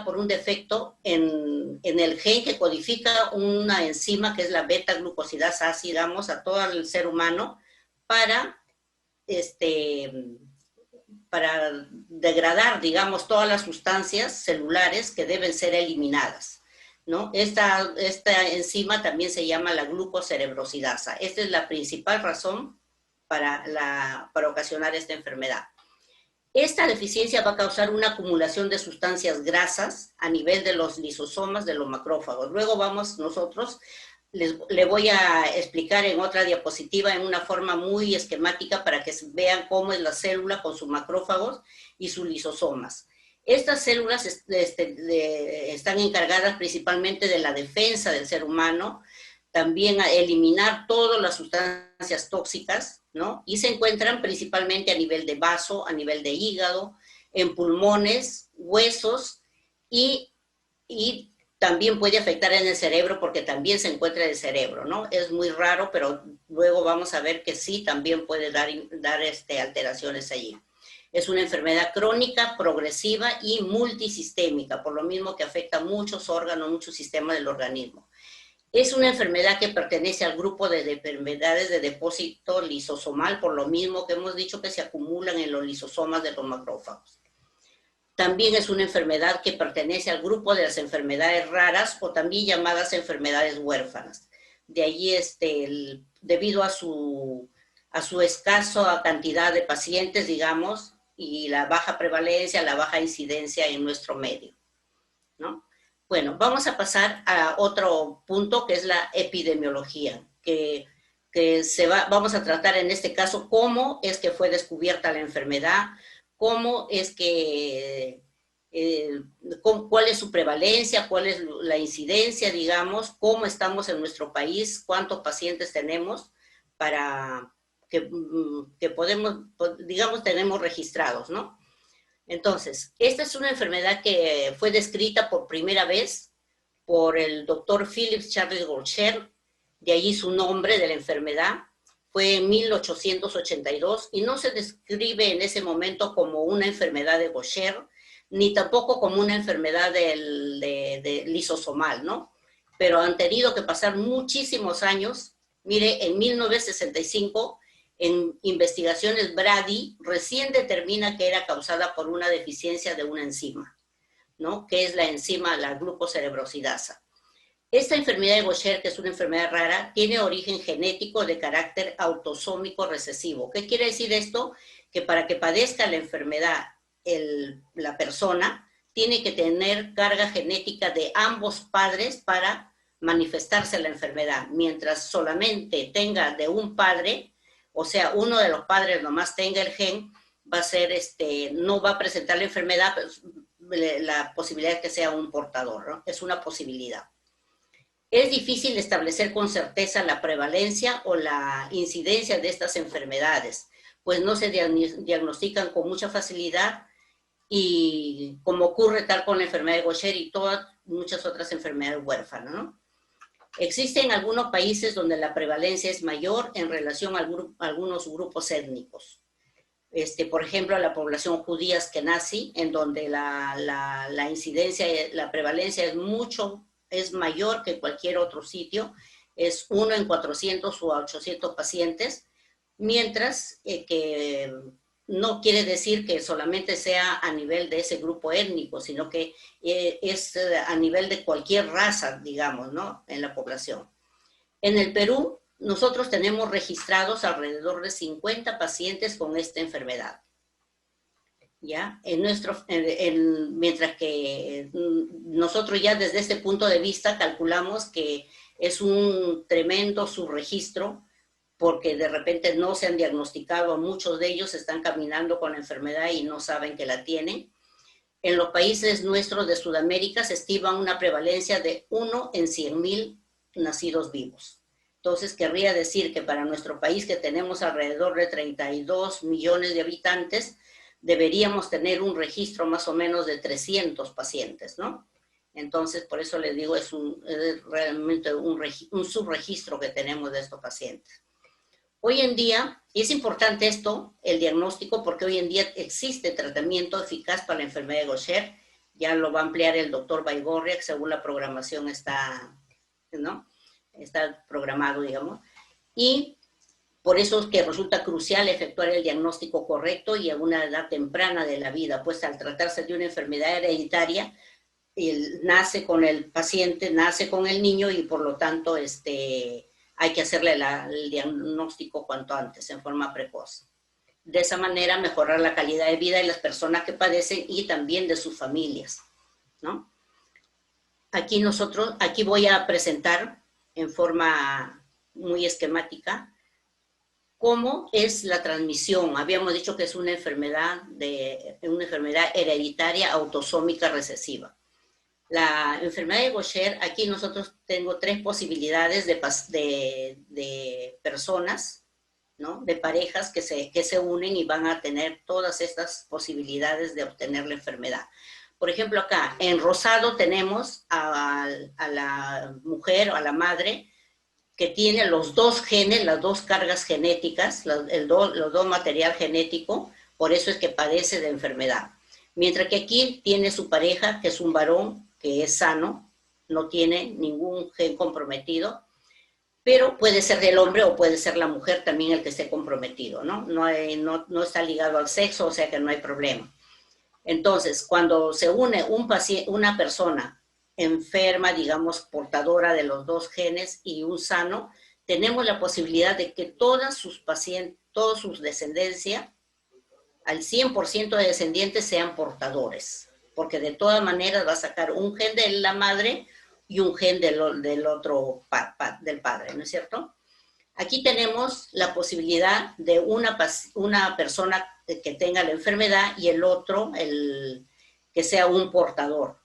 Por un defecto en el gen que codifica una enzima que es la beta-glucosidasa, digamos, a todo el ser humano para, para degradar, digamos, todas las sustancias celulares que deben ser eliminadas, ¿no? Esta enzima también se llama la glucocerebrosidasa. Esta es la principal razón para ocasionar esta enfermedad. Esta deficiencia va a causar una acumulación de sustancias grasas a nivel de los lisosomas de los macrófagos. Luego le voy a explicar en otra diapositiva en una forma muy esquemática para que vean cómo es la célula con sus macrófagos y sus lisosomas. Estas células están encargadas principalmente de la defensa del ser humano, también a eliminar todas las sustancias tóxicas, ¿no? Y se encuentran principalmente a nivel de vaso, a nivel de hígado, en pulmones, huesos y también puede afectar en el cerebro porque también se encuentra en el cerebro, ¿no? Es muy raro, pero luego vamos a ver que sí, también puede dar alteraciones allí. Es una enfermedad crónica, progresiva y multisistémica, por lo mismo que afecta a muchos órganos, muchos sistemas del organismo. Es una enfermedad que pertenece al grupo de enfermedades de depósito lisosomal, por lo mismo que hemos dicho que se acumulan en los lisosomas de los macrófagos. También es una enfermedad que pertenece al grupo de las enfermedades raras o también llamadas enfermedades huérfanas. De allí, debido a su escasa cantidad de pacientes, digamos, y la baja prevalencia, la baja incidencia en nuestro medio, ¿no? Bueno, vamos a pasar a otro punto que es la epidemiología, vamos a tratar en este caso cómo es que fue descubierta la enfermedad, cómo es que, cuál es su prevalencia, cuál es la incidencia, digamos, cómo estamos en nuestro país, cuántos pacientes tenemos para que podemos, digamos, tenemos registrados, ¿no? Entonces, esta es una enfermedad que fue descrita por primera vez por el doctor Philip Charles Gaucher, de allí su nombre de la enfermedad, fue en 1882 y no se describe en ese momento como una enfermedad de Gaucher, ni tampoco como una enfermedad de lisosomal, ¿no? Pero han tenido que pasar muchísimos años. Mire, en 1965, en investigaciones Brady, recién determina que era causada por una deficiencia de una enzima, ¿no? Que es la enzima, la glucocerebrosidasa. Esta enfermedad de Gaucher, que es una enfermedad rara, tiene origen genético de carácter autosómico recesivo. ¿Qué quiere decir esto? Que para que padezca la enfermedad la persona, tiene que tener carga genética de ambos padres para manifestarse la enfermedad, mientras solamente tenga de un padre, o sea, uno de los padres nomás tenga el gen, va a ser, no va a presentar la enfermedad, pues, la posibilidad de que sea un portador, ¿no? Es una posibilidad. Es difícil establecer con certeza la prevalencia o la incidencia de estas enfermedades, pues no se diagnostican con mucha facilidad y como ocurre tal con la enfermedad de Gaucher y muchas otras enfermedades huérfanas, ¿no? Existen algunos países donde la prevalencia es mayor en relación a algunos grupos étnicos. Por ejemplo, la población judía askenazí, en donde la incidencia, la prevalencia es mayor que cualquier otro sitio, es 1 en 400 o 800 pacientes, mientras que no quiere decir que solamente sea a nivel de ese grupo étnico, sino que es a nivel de cualquier raza, digamos, ¿no? En la población. En el Perú, nosotros tenemos registrados alrededor de 50 pacientes con esta enfermedad. ¿Ya? Mientras que nosotros ya desde este punto de vista calculamos que es un tremendo subregistro, porque de repente no se han diagnosticado, muchos de ellos están caminando con la enfermedad y no saben que la tienen. En los países nuestros de Sudamérica se estima una prevalencia de 1 en 100,000 nacidos vivos. Entonces, querría decir que para nuestro país, que tenemos alrededor de 32 millones de habitantes, deberíamos tener un registro más o menos de 300 pacientes, ¿no? Entonces, por eso les digo, es realmente un subregistro que tenemos de estos pacientes. Hoy en día, y es importante esto, el diagnóstico, porque hoy en día existe tratamiento eficaz para la enfermedad de Gaucher, ya lo va a ampliar el doctor Baigorria, que según la programación está, ¿no? Está programado, digamos, y por eso es que resulta crucial efectuar el diagnóstico correcto y a una edad temprana de la vida, pues al tratarse de una enfermedad hereditaria, nace con el paciente, nace con el niño y por lo tanto hay que hacerle el diagnóstico cuanto antes, en forma precoz. De esa manera mejorar la calidad de vida de las personas que padecen y también de sus familias, ¿no? Aquí voy a presentar en forma muy esquemática cómo es la transmisión. Habíamos dicho que es una enfermedad hereditaria autosómica recesiva. La enfermedad de Gaucher, aquí tengo 3 posibilidades de personas, ¿no? De parejas que se unen y van a tener todas estas posibilidades de obtener la enfermedad. Por ejemplo, acá en rosado tenemos a la mujer o a la madre que tiene los 2 genes, las 2 cargas genéticas, los 2 material genético, por eso es que padece de enfermedad. Mientras que aquí tiene su pareja, que es un varón, que es sano, no tiene ningún gen comprometido, pero puede ser del hombre o puede ser la mujer también el que esté comprometido, ¿no? No está ligado al sexo, o sea que no hay problema. Entonces, cuando se une una persona enferma, digamos, portadora de los 2 genes y un sano, tenemos la posibilidad de que todas sus pacientes, toda su descendencia, al 100% de descendientes sean portadores, porque de todas maneras va a sacar un gen de la madre y un gen del otro, del padre, ¿no es cierto? Aquí tenemos la posibilidad de una persona que tenga la enfermedad y el otro, que sea un portador,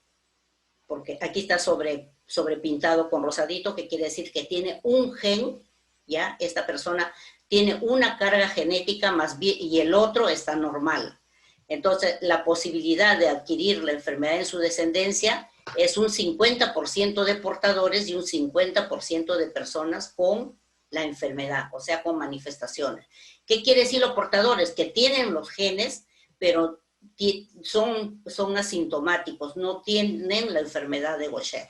porque aquí está sobrepintado con rosadito, que quiere decir que tiene un gen, ¿ya? Esta persona tiene una carga genética más bien, y el otro está normal. Entonces, la posibilidad de adquirir la enfermedad en su descendencia es un 50% de portadores y un 50% de personas con la enfermedad, o sea, con manifestaciones. ¿Qué quiere decir los portadores? Que tienen los genes, pero son asintomáticos, no tienen la enfermedad de Gaucher.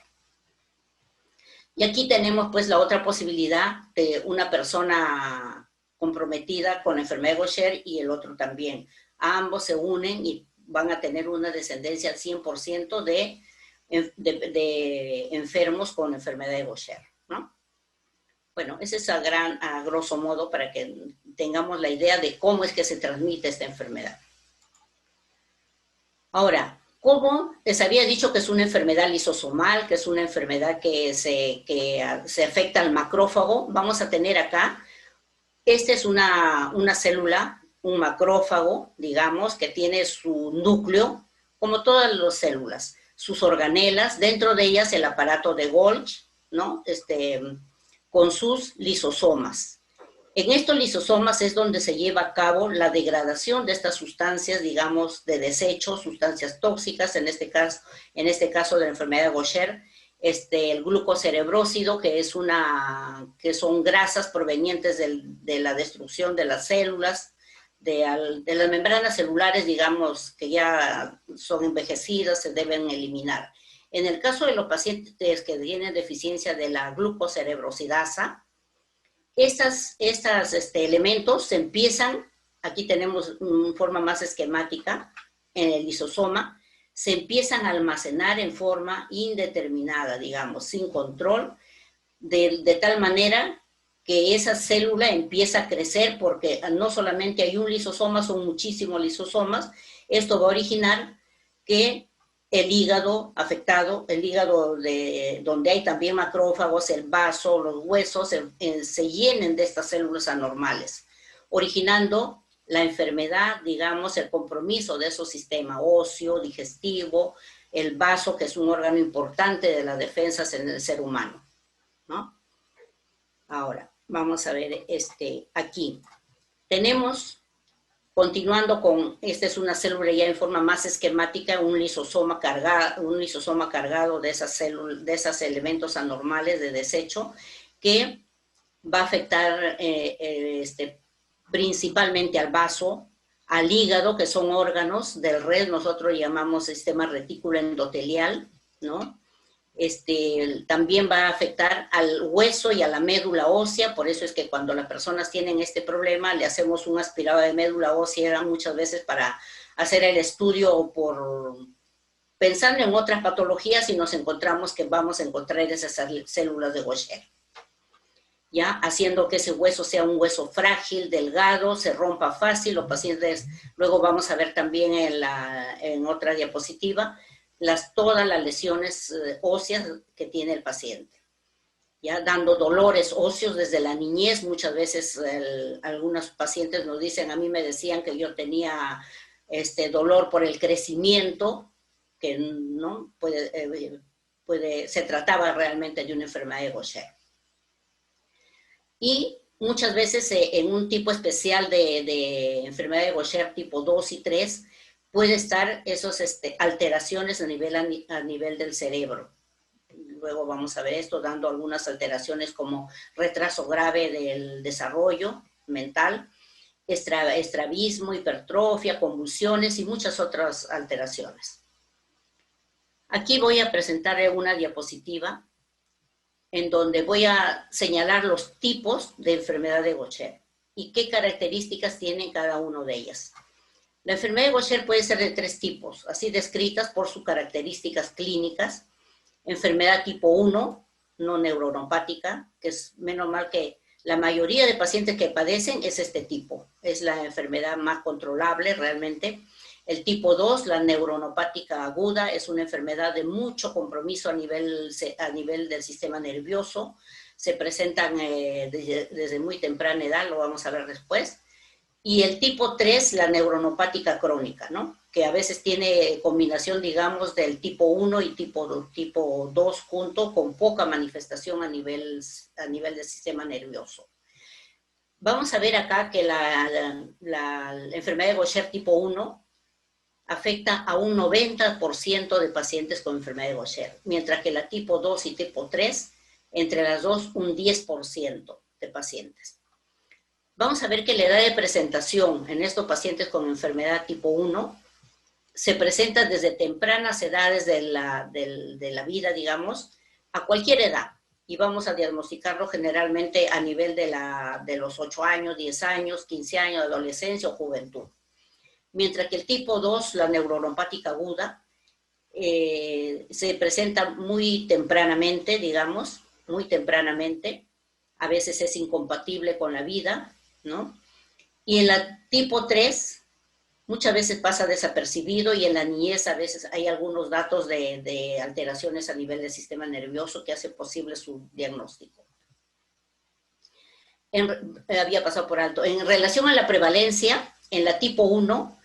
Y aquí tenemos pues la otra posibilidad de una persona comprometida con la enfermedad de Gaucher y el otro también. Ambos se unen y van a tener una descendencia al 100% de enfermos con enfermedad de Gaucher, ¿no? Bueno, ese es a grosso modo para que tengamos la idea de cómo es que se transmite esta enfermedad. Ahora, ¿cómo? Les había dicho que es una enfermedad lisosomal, que es una enfermedad que se afecta al macrófago. Vamos a tener acá, esta es una célula, un macrófago, digamos, que tiene su núcleo, como todas las células, sus organelas, dentro de ellas el aparato de Golgi, ¿no? Con sus lisosomas. En estos lisosomas es donde se lleva a cabo la degradación de estas sustancias, digamos, de desecho, sustancias tóxicas, en este caso de la enfermedad de Gaucher, el glucocerebrósido, que son grasas provenientes de la destrucción de las células, de las membranas celulares, digamos, que ya son envejecidas, se deben eliminar. En el caso de los pacientes que tienen deficiencia de la glucocerebrosidasa, estos elementos se empiezan, aquí tenemos una forma más esquemática, en el lisosoma, se empiezan a almacenar en forma indeterminada, digamos, sin control, de tal manera que esa célula empieza a crecer, porque no solamente hay un lisosoma, son muchísimos lisosomas. Esto va a originar que el hígado afectado, el hígado donde hay también macrófagos, el vaso, los huesos, se llenen de estas células anormales, originando la enfermedad, digamos, el compromiso de esos sistemas óseo, digestivo, el vaso, que es un órgano importante de las defensas en el ser humano, ¿no? Ahora, vamos a ver aquí. Tenemos, continuando con, esta es una célula ya en forma más esquemática, un lisosoma cargado de esas células, de esos elementos anormales de desecho, que va a afectar principalmente al vaso, al hígado, que son órganos del red, nosotros llamamos sistema retículo endotelial, ¿no? También va a afectar al hueso y a la médula ósea, por eso es que cuando las personas tienen este problema, le hacemos un aspirado de médula ósea muchas veces para hacer el estudio pensando en otras patologías y nos encontramos que vamos a encontrar esas células de Gaucher, ¿ya? Haciendo que ese hueso sea un hueso frágil, delgado, se rompa fácil. Los pacientes, luego vamos a ver también en otra diapositiva, todas las lesiones óseas que tiene el paciente, ya dando dolores óseos desde la niñez. Muchas veces algunos pacientes nos dicen, a mí me decían que yo tenía dolor por el crecimiento, que no se trataba realmente de una enfermedad de Gaucher. Y muchas veces en un tipo especial de enfermedad de Gaucher tipo 2 y 3, puede estar esas alteraciones a nivel del cerebro. Luego vamos a ver esto, dando algunas alteraciones como retraso grave del desarrollo mental, estrabismo, hipertrofia, convulsiones y muchas otras alteraciones. Aquí voy a presentar una diapositiva en donde voy a señalar los tipos de enfermedad de Gaucher y qué características tienen cada uno de ellas. La enfermedad de Gaucher puede ser de 3 tipos, así descritas por sus características clínicas. Enfermedad tipo 1, no neuronopática, que es menos mal que la mayoría de pacientes que padecen es este tipo. Es la enfermedad más controlable realmente. El tipo 2, la neuronopática aguda, es una enfermedad de mucho compromiso a nivel del sistema nervioso. Se presentan desde muy temprana edad, lo vamos a ver después. Y el tipo 3, la neuronopática crónica, ¿no? Que a veces tiene combinación, digamos, del tipo 1 y tipo 2 junto, con poca manifestación a nivel del sistema nervioso. Vamos a ver acá que la enfermedad de Gaucher tipo 1 afecta a un 90% de pacientes con enfermedad de Gaucher, mientras que la tipo 2 y tipo 3, entre las dos, un 10% de pacientes. Vamos a ver que la edad de presentación en estos pacientes con enfermedad tipo 1 se presenta desde tempranas edades de la vida, digamos, a cualquier edad. Y vamos a diagnosticarlo generalmente a nivel de los 8 años, 10 años, 15 años, adolescencia o juventud. Mientras que el tipo 2, la neuronopática aguda, se presenta muy tempranamente, digamos, muy tempranamente. A veces es incompatible con la vida, ¿no? Y en la tipo 3, muchas veces pasa desapercibido y en la niñez a veces hay algunos datos de alteraciones a nivel del sistema nervioso que hace posible su diagnóstico. Había pasado por alto. En relación a la prevalencia, en la tipo 1,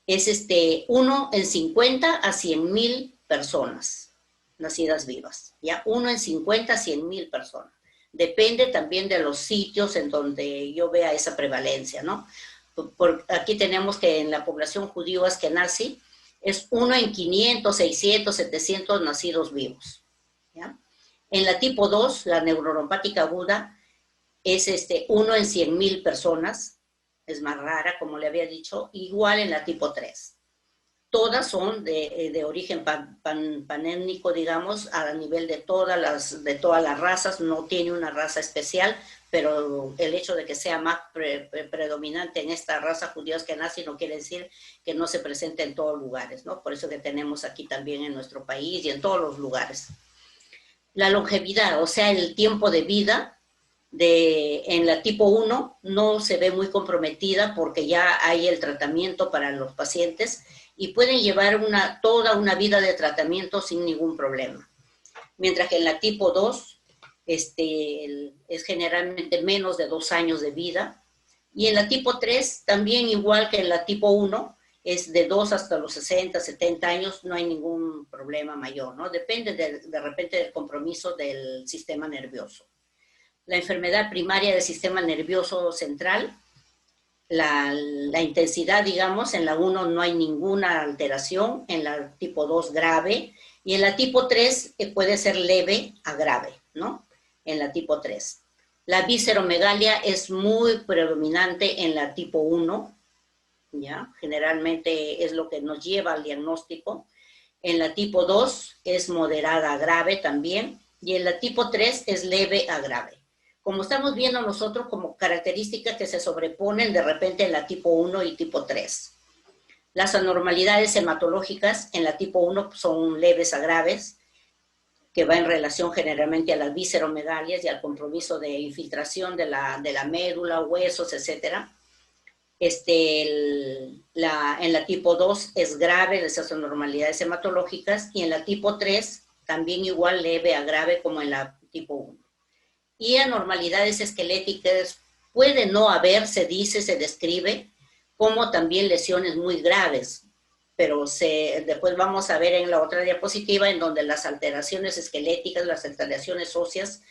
es 1 en 50 a 100,000 personas nacidas vivas, ¿ya? 1 en 50 a 100,000 personas. Depende también de los sitios en donde yo vea esa prevalencia, ¿no? Aquí tenemos que en la población judío askenazí es 1 en 500, 600, 700 nacidos vivos, ¿ya? En la tipo 2, la neuronopática aguda, es 1 en 100,000 personas, es más rara, como le había dicho, igual en la tipo 3. Todas son de origen panétnico, digamos, a nivel de todas las razas, no tiene una raza especial, pero el hecho de que sea más predominante en esta raza judía askenazí no quiere decir que no se presente en todos lugares, ¿no? Por eso que tenemos aquí también en nuestro país y en todos los lugares. La longevidad, o sea, el tiempo de vida, en la tipo 1 no se ve muy comprometida porque ya hay el tratamiento para los pacientes y pueden llevar toda una vida de tratamiento sin ningún problema. Mientras que en la tipo 2 es generalmente menos de 2 años de vida. Y en la tipo 3, también igual que en la tipo 1, es de 2 hasta los 60, 70 años, no hay ningún problema mayor, ¿no? Depende de repente del compromiso del sistema nervioso. La enfermedad primaria del sistema nervioso central, la intensidad, digamos, en la 1 no hay ninguna alteración, en la tipo 2 grave, y en la tipo 3 puede ser leve a grave, ¿no? En la tipo 3. La visceromegalia es muy predominante en la tipo 1, ¿ya? Generalmente es lo que nos lleva al diagnóstico. En la tipo 2 es moderada a grave también, y en la tipo 3 es leve a grave. Como estamos viendo nosotros como características que se sobreponen de repente en la tipo 1 y tipo 3. Las anormalidades hematológicas en la tipo 1 son leves a graves, que va en relación generalmente a las visceromegalias y al compromiso de infiltración de la médula, huesos, etcétera. En la tipo 2 es grave esas anormalidades hematológicas, y en la tipo 3 también igual leve a grave como en la tipo 1. Y anormalidades esqueléticas puede no haber, se dice, se describe, como también lesiones muy graves, pero después vamos a ver en la otra diapositiva en donde las alteraciones esqueléticas, las alteraciones óseas,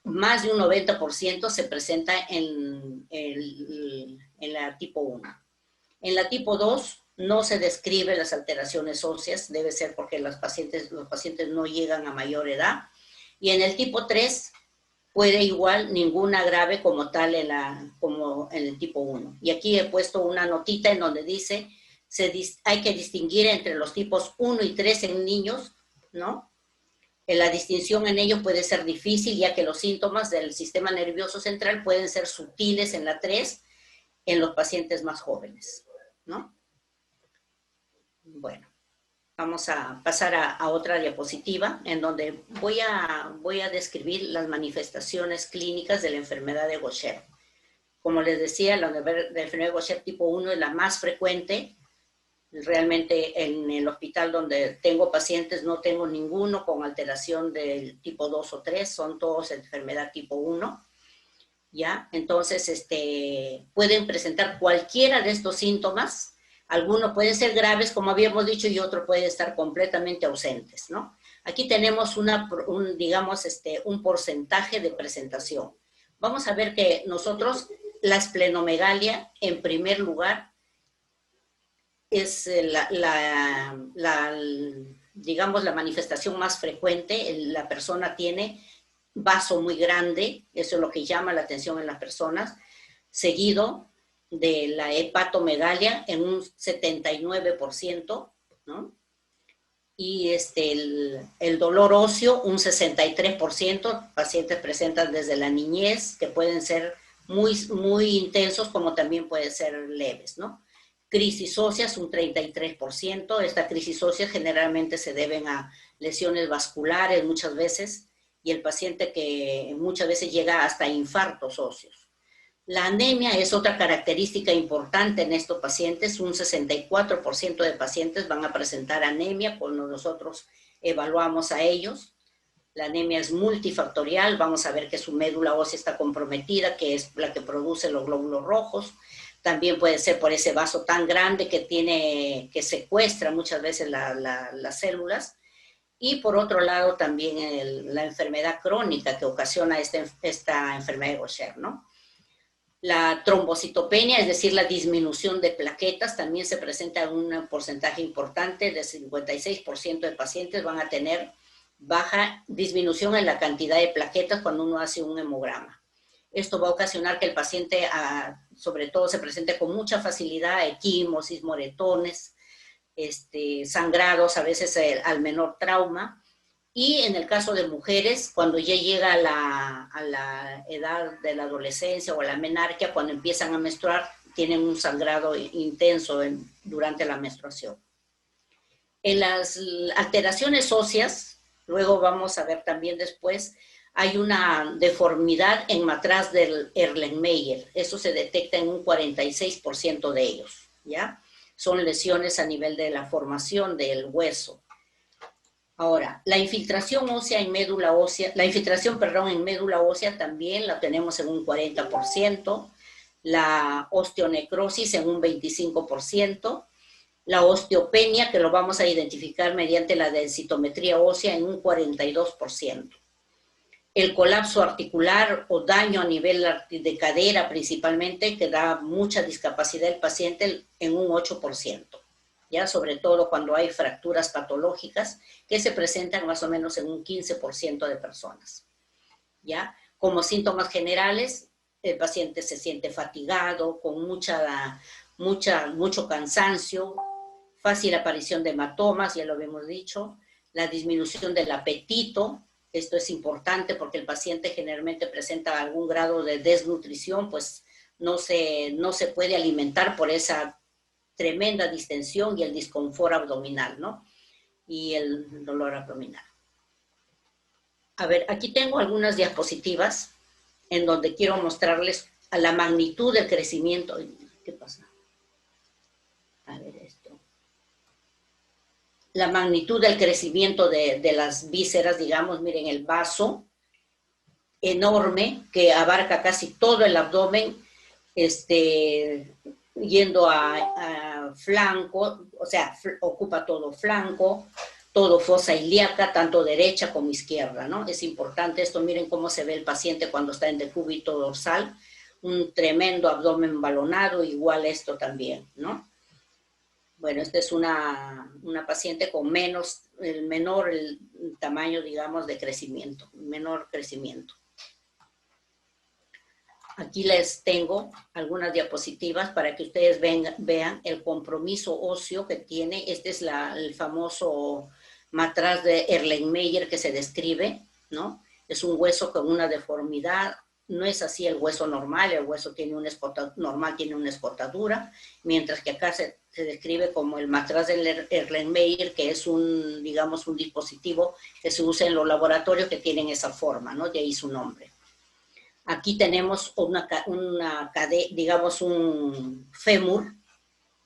más de un 90% se presenta en la tipo 1. En la tipo 2 no se describe las alteraciones óseas, debe ser porque los pacientes no llegan a mayor edad. Y en el tipo 3 puede igual ninguna grave como tal como en el tipo 1. Y aquí he puesto una notita en donde dice, hay que distinguir entre los tipos 1 y 3 en niños, ¿no? La distinción en ellos puede ser difícil, ya que los síntomas del sistema nervioso central pueden ser sutiles en la 3 en los pacientes más jóvenes, ¿no? Bueno, vamos a pasar a otra diapositiva en donde voy a describir las manifestaciones clínicas de la enfermedad de Gaucher. Como les decía, la enfermedad de Gaucher tipo 1 es la más frecuente. Realmente en el hospital donde tengo pacientes no tengo ninguno con alteración del tipo 2 o 3, son todos enfermedad tipo 1, ¿ya? Entonces, pueden presentar cualquiera de estos síntomas. Algunos pueden ser graves, como habíamos dicho, y otros pueden estar completamente ausentes, ¿no? Aquí tenemos un porcentaje de presentación. Vamos a ver que nosotros, la esplenomegalia, en primer lugar, es digamos, la manifestación más frecuente. La persona tiene vaso muy grande, eso es lo que llama la atención en las personas, seguido de la hepatomegalia en un 79%, ¿no? Y el dolor óseo, un 63%, pacientes presentan desde la niñez, que pueden ser muy, muy intensos, como también pueden ser leves, ¿no? Crisis óseas, un 33%. Esta crisis ósea generalmente se deben a lesiones vasculares muchas veces, y el paciente que muchas veces llega hasta infartos óseos. La anemia es otra característica importante en estos pacientes. Un 64% de pacientes van a presentar anemia cuando nosotros evaluamos a ellos. La anemia es multifactorial. Vamos a ver que su médula ósea está comprometida, que es la que produce los glóbulos rojos. También puede ser por ese vaso tan grande que secuestra muchas veces las células. Y por otro lado también la enfermedad crónica que ocasiona esta enfermedad de Gaucher, ¿no? La trombocitopenia, es decir, la disminución de plaquetas, también se presenta en un porcentaje importante. De 56% de pacientes van a tener baja disminución en la cantidad de plaquetas cuando uno hace un hemograma. Esto va a ocasionar que el paciente, sobre todo, se presente con mucha facilidad equimosis, moretones, sangrados, a veces al menor trauma. Y en el caso de mujeres, cuando ya llega a la edad de la adolescencia o a la menarquia, cuando empiezan a menstruar, tienen un sangrado intenso durante la menstruación. En las alteraciones óseas, luego vamos a ver también después, hay una deformidad en matraz del Erlenmeyer. Eso se detecta en un 46% de ellos, ¿ya? Son lesiones a nivel de la formación del hueso. Ahora, la infiltración ósea en médula ósea, en médula ósea también la tenemos en un 40%, la osteonecrosis en un 25%, la osteopenia, que lo vamos a identificar mediante la densitometría ósea, en un 42%. El colapso articular o daño a nivel de cadera principalmente, que da mucha discapacidad al paciente, en un 8%. ¿Ya? Sobre todo cuando hay fracturas patológicas que se presentan más o menos en un 15% de personas. ¿Ya? Como síntomas generales, el paciente se siente fatigado, con mucho cansancio, fácil aparición de hematomas, ya lo habíamos dicho, la disminución del apetito. Esto es importante porque el paciente generalmente presenta algún grado de desnutrición, pues no se puede alimentar por esa tremenda distensión y el disconfort abdominal, ¿no? Y el dolor abdominal. A ver, aquí tengo algunas diapositivas en donde quiero mostrarles a la magnitud del crecimiento. ¿Qué pasa? A ver esto. La magnitud del crecimiento de las vísceras, digamos, miren el vaso enorme que abarca casi todo el abdomen, yendo a flanco, o sea, ocupa todo flanco, todo fosa ilíaca, tanto derecha como izquierda, ¿no? Es importante esto, miren cómo se ve el paciente cuando está en decúbito dorsal, un tremendo abdomen balonado, igual esto también, ¿no? Bueno, esta es una paciente con menor el tamaño, digamos, de crecimiento, menor crecimiento. Aquí les tengo algunas diapositivas para que ustedes vean el compromiso óseo que tiene. Este es el famoso matraz de Erlenmeyer que se describe, ¿no? Es un hueso con una deformidad. No es así el hueso normal, el hueso tiene tiene una escotadura, mientras que acá se describe como el matraz de Erlenmeyer, que es digamos, un dispositivo que se usa en los laboratorios que tienen esa forma, ¿no? De ahí su nombre. Aquí tenemos digamos, un fémur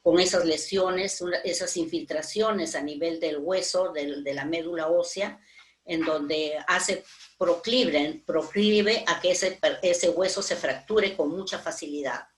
con esas lesiones, esas infiltraciones a nivel del hueso, de la médula ósea, en donde hace proclive a que ese hueso se fracture con mucha facilidad,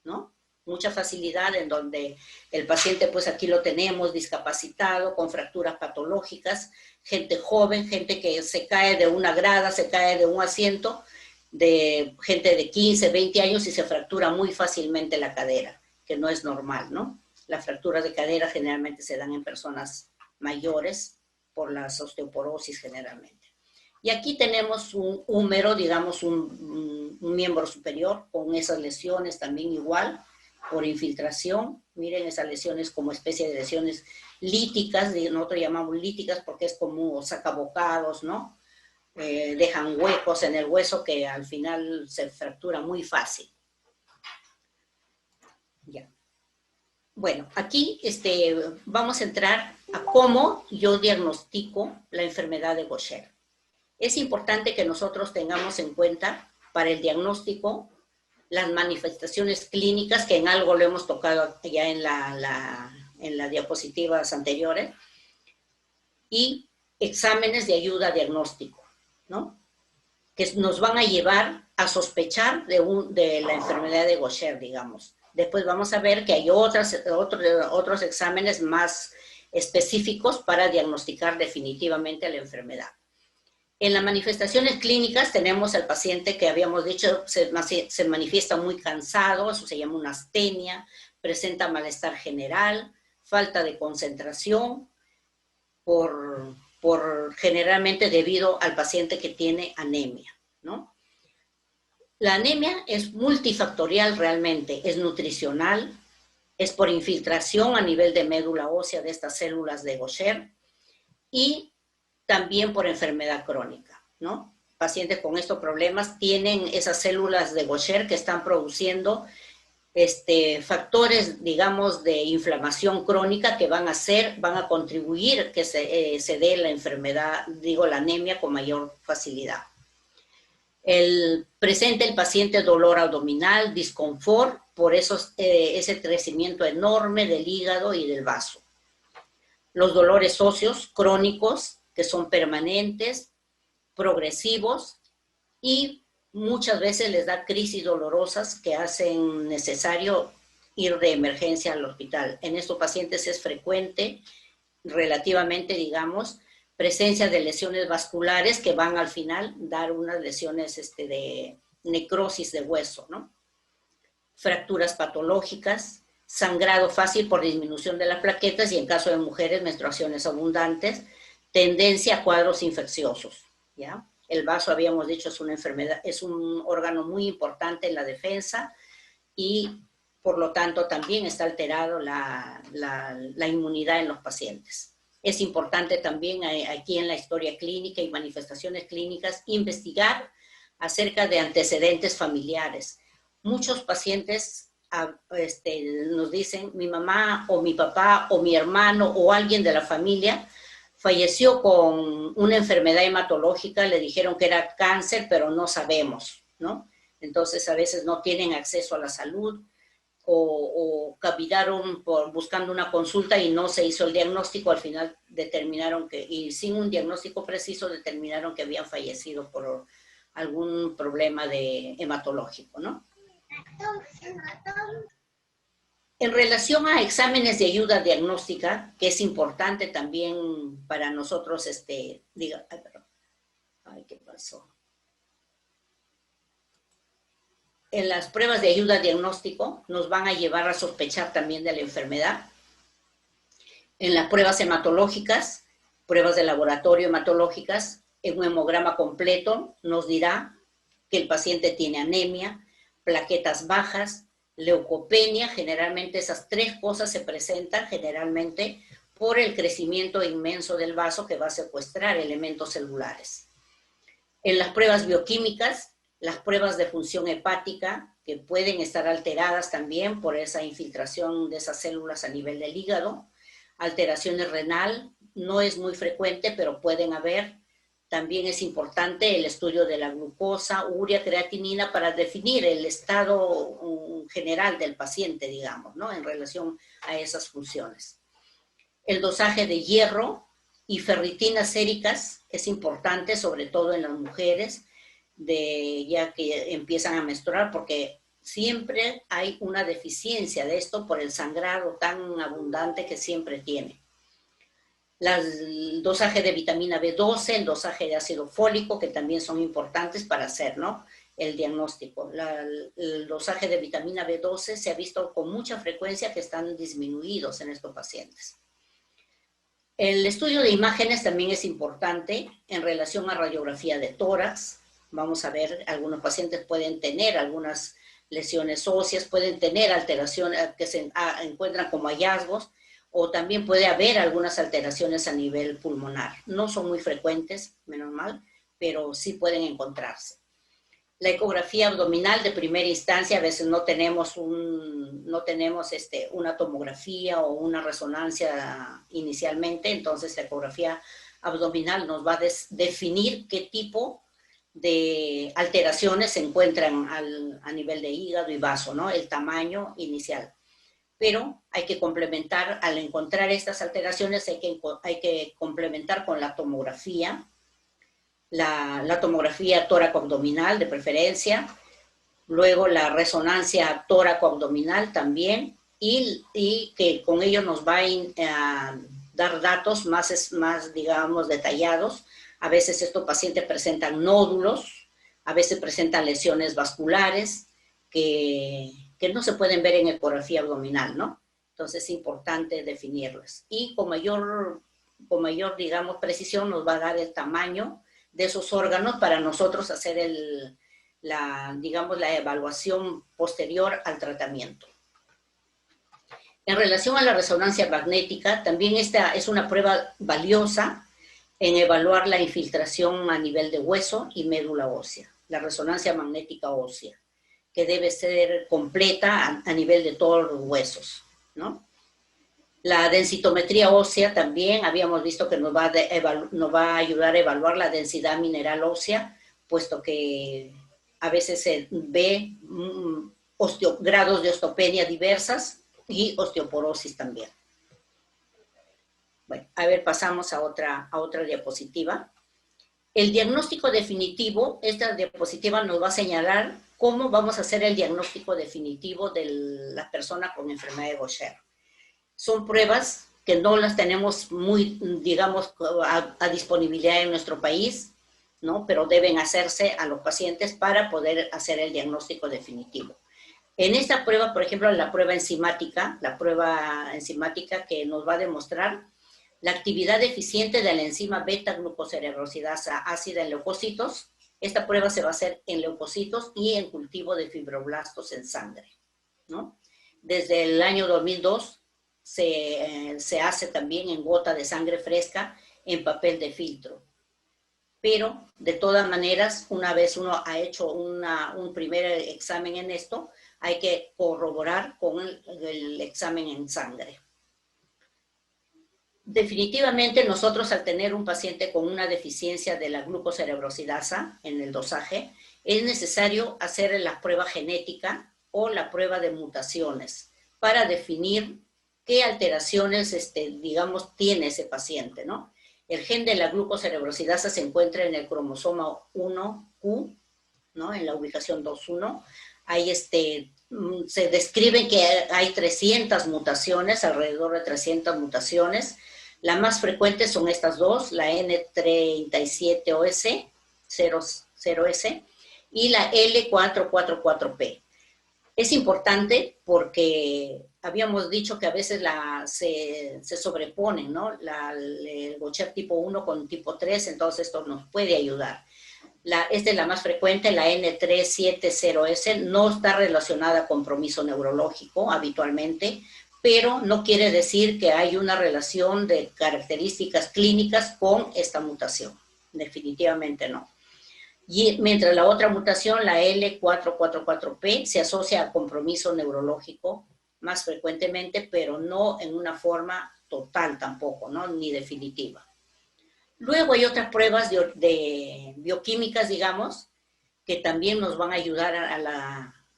¿no? Mucha facilidad, en donde el paciente, pues aquí lo tenemos, discapacitado, con fracturas patológicas, gente joven, gente que se cae de una grada, se cae de un asiento, de gente de 15, 20 años y se fractura muy fácilmente la cadera, que no es normal, ¿no? Las fracturas de cadera generalmente se dan en personas mayores por la osteoporosis generalmente. Y aquí tenemos un húmero, digamos, un miembro superior con esas lesiones también igual, por infiltración. Miren esas lesiones como especie de lesiones líticas, nosotros llamamos líticas porque es como sacabocados, ¿no? Dejan huecos en el hueso que al final se fractura muy fácil. Ya. Bueno, aquí vamos a entrar a cómo yo diagnostico la enfermedad de Gaucher. Es importante que nosotros tengamos en cuenta para el diagnóstico las manifestaciones clínicas, que en algo lo hemos tocado ya en las diapositivas anteriores, y exámenes de ayuda a diagnóstico, ¿no? Que nos van a llevar a sospechar de la enfermedad de Gaucher, digamos. Después vamos a ver que hay otros exámenes más específicos para diagnosticar definitivamente la enfermedad. En las manifestaciones clínicas tenemos al paciente que habíamos dicho se manifiesta muy cansado, eso se llama una astenia, presenta malestar general, falta de concentración, generalmente debido al paciente que tiene anemia, ¿no? La anemia es multifactorial realmente, es nutricional, es por infiltración a nivel de médula ósea de estas células de Gaucher y también por enfermedad crónica, ¿no? Pacientes con estos problemas tienen esas células de Gaucher que están produciendo factores, digamos, de inflamación crónica que van a contribuir que se dé la enfermedad, la anemia con mayor facilidad. Presenta el paciente dolor abdominal, disconfort, por ese crecimiento enorme del hígado y del vaso. Los dolores óseos crónicos, que son permanentes, progresivos, y muchas veces les da crisis dolorosas que hacen necesario ir de emergencia al hospital. En estos pacientes es frecuente, relativamente, digamos, presencia de lesiones vasculares que van al final dar unas lesiones de necrosis de hueso, ¿no? Fracturas patológicas, sangrado fácil por disminución de las plaquetas y en caso de mujeres, menstruaciones abundantes, tendencia a cuadros infecciosos, ¿ya? El vaso, habíamos dicho, es una enfermedad, es un órgano muy importante en la defensa y por lo tanto también está alterado la inmunidad en los pacientes. Es importante también aquí en la historia clínica y manifestaciones clínicas investigar acerca de antecedentes familiares. Muchos pacientes nos dicen, mi mamá o mi papá o mi hermano o alguien de la familia falleció con una enfermedad hematológica, le dijeron que era cáncer, pero no sabemos, ¿no? Entonces a veces no tienen acceso a la salud o caminaron buscando una consulta y no se hizo el diagnóstico, al final determinaron que, y sin un diagnóstico preciso, determinaron que habían fallecido por algún problema hematológico, ¿no? En relación a exámenes de ayuda diagnóstica, que es importante también para nosotros, ¿qué pasó? En las pruebas de ayuda diagnóstico nos van a llevar a sospechar también de la enfermedad. En las pruebas hematológicas, pruebas de laboratorio hematológicas, en un hemograma completo nos dirá que el paciente tiene anemia, plaquetas bajas, leucopenia. Generalmente esas tres cosas se presentan generalmente por el crecimiento inmenso del vaso que va a secuestrar elementos celulares. En las pruebas bioquímicas, las pruebas de función hepática, que pueden estar alteradas también por esa infiltración de esas células a nivel del hígado. Alteraciones renal, no es muy frecuente, pero pueden haber. También es importante el estudio de la glucosa, urea, creatinina, para definir el estado general del paciente, digamos, ¿no? En relación a esas funciones. El dosaje de hierro y ferritinas séricas es importante, sobre todo en las mujeres, ya que empiezan a menstruar, porque siempre hay una deficiencia de esto por el sangrado tan abundante que siempre tiene. El dosaje de vitamina B12, el dosaje de ácido fólico, que también son importantes para hacer, ¿no?, el diagnóstico. El dosaje de vitamina B12 se ha visto con mucha frecuencia que están disminuidos en estos pacientes. El estudio de imágenes también es importante en relación a radiografía de tórax. Vamos a ver, algunos pacientes pueden tener algunas lesiones óseas, pueden tener alteraciones que se encuentran como hallazgos, o también puede haber algunas alteraciones a nivel pulmonar. No son muy frecuentes, menos mal, pero sí pueden encontrarse. La ecografía abdominal de primera instancia, a veces no tenemos una tomografía o una resonancia inicialmente, entonces la ecografía abdominal nos va a definir qué tipo de alteraciones se encuentran a nivel de hígado y vaso, ¿no?, el tamaño inicial. Pero hay que complementar, al encontrar estas alteraciones, hay que complementar con la tomografía, la tomografía tóraco-abdominal de preferencia, luego la resonancia tóraco-abdominal también, y que con ello nos va a dar datos más, digamos, detallados. A veces estos pacientes presentan nódulos, a veces presentan lesiones vasculares que no se pueden ver en ecografía abdominal, ¿no? Entonces es importante definirlas. Y con mayor, digamos, precisión nos va a dar el tamaño de esos órganos para nosotros hacer digamos, la evaluación posterior al tratamiento. En relación a la resonancia magnética, también esta es una prueba valiosa en evaluar la infiltración a nivel de hueso y médula ósea, la resonancia magnética ósea, que debe ser completa a nivel de todos los huesos, ¿no? La densitometría ósea también habíamos visto que nos va a ayudar a evaluar la densidad mineral ósea, puesto que a veces se ve grados de osteopenia diversas y osteoporosis también. Bueno, a ver, pasamos a otra diapositiva. El diagnóstico definitivo, esta diapositiva nos va a señalar cómo vamos a hacer el diagnóstico definitivo de la persona con enfermedad de Gaucher. Son pruebas que no las tenemos muy, digamos, a disponibilidad en nuestro país, ¿no?, pero deben hacerse a los pacientes para poder hacer el diagnóstico definitivo. En esta prueba, por ejemplo, la prueba enzimática que nos va a demostrar la actividad deficiente de la enzima beta-glucocerebrosidasa ácida en leucocitos. Esta prueba se va a hacer en leucocitos y en cultivo de fibroblastos en sangre, ¿no? Desde el año 2002 se hace también en gota de sangre fresca en papel de filtro. Pero, de todas maneras, una vez uno ha hecho un primer examen en esto, hay que corroborar con el examen en sangre. Definitivamente nosotros al tener un paciente con una deficiencia de la glucocerebrosidasa en el dosaje, es necesario hacer la prueba genética o la prueba de mutaciones para definir qué alteraciones, digamos, tiene ese paciente, ¿no? El gen de la glucocerebrosidasa se encuentra en el cromosoma 1Q, ¿no? En la ubicación 2.1. Ahí se describe que hay 300 mutaciones, alrededor de 300 mutaciones. Las más frecuentes son estas dos, la N37OS, 0S, y la L444P. Es importante porque habíamos dicho que a veces se sobreponen, ¿no? El Gaucher tipo 1 con tipo 3, entonces esto nos puede ayudar. Esta es la más frecuente, la N370S, no está relacionada con compromiso neurológico habitualmente, pero no quiere decir que hay una relación de características clínicas con esta mutación. Definitivamente no. Y mientras la otra mutación, la L444P, se asocia a compromiso neurológico más frecuentemente, pero no en una forma total tampoco, ¿no? Ni definitiva. Luego hay otras pruebas de bioquímicas, digamos, que también nos van a ayudar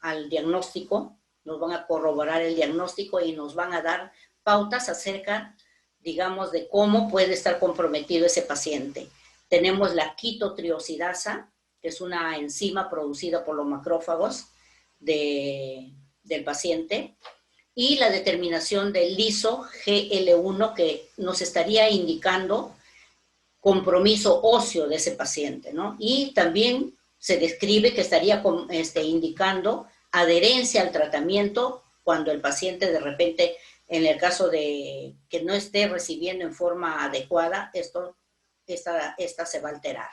al diagnóstico, nos van a corroborar el diagnóstico y nos van a dar pautas acerca, digamos, de cómo puede estar comprometido ese paciente. Tenemos la quitotriosidasa, que es una enzima producida por los macrófagos del paciente, y la determinación del liso-GL1, que nos estaría indicando compromiso óseo de ese paciente, ¿no? Y también se describe que estaría indicando adherencia al tratamiento cuando el paciente de repente, en el caso de que no esté recibiendo en forma adecuada, esta se va a alterar.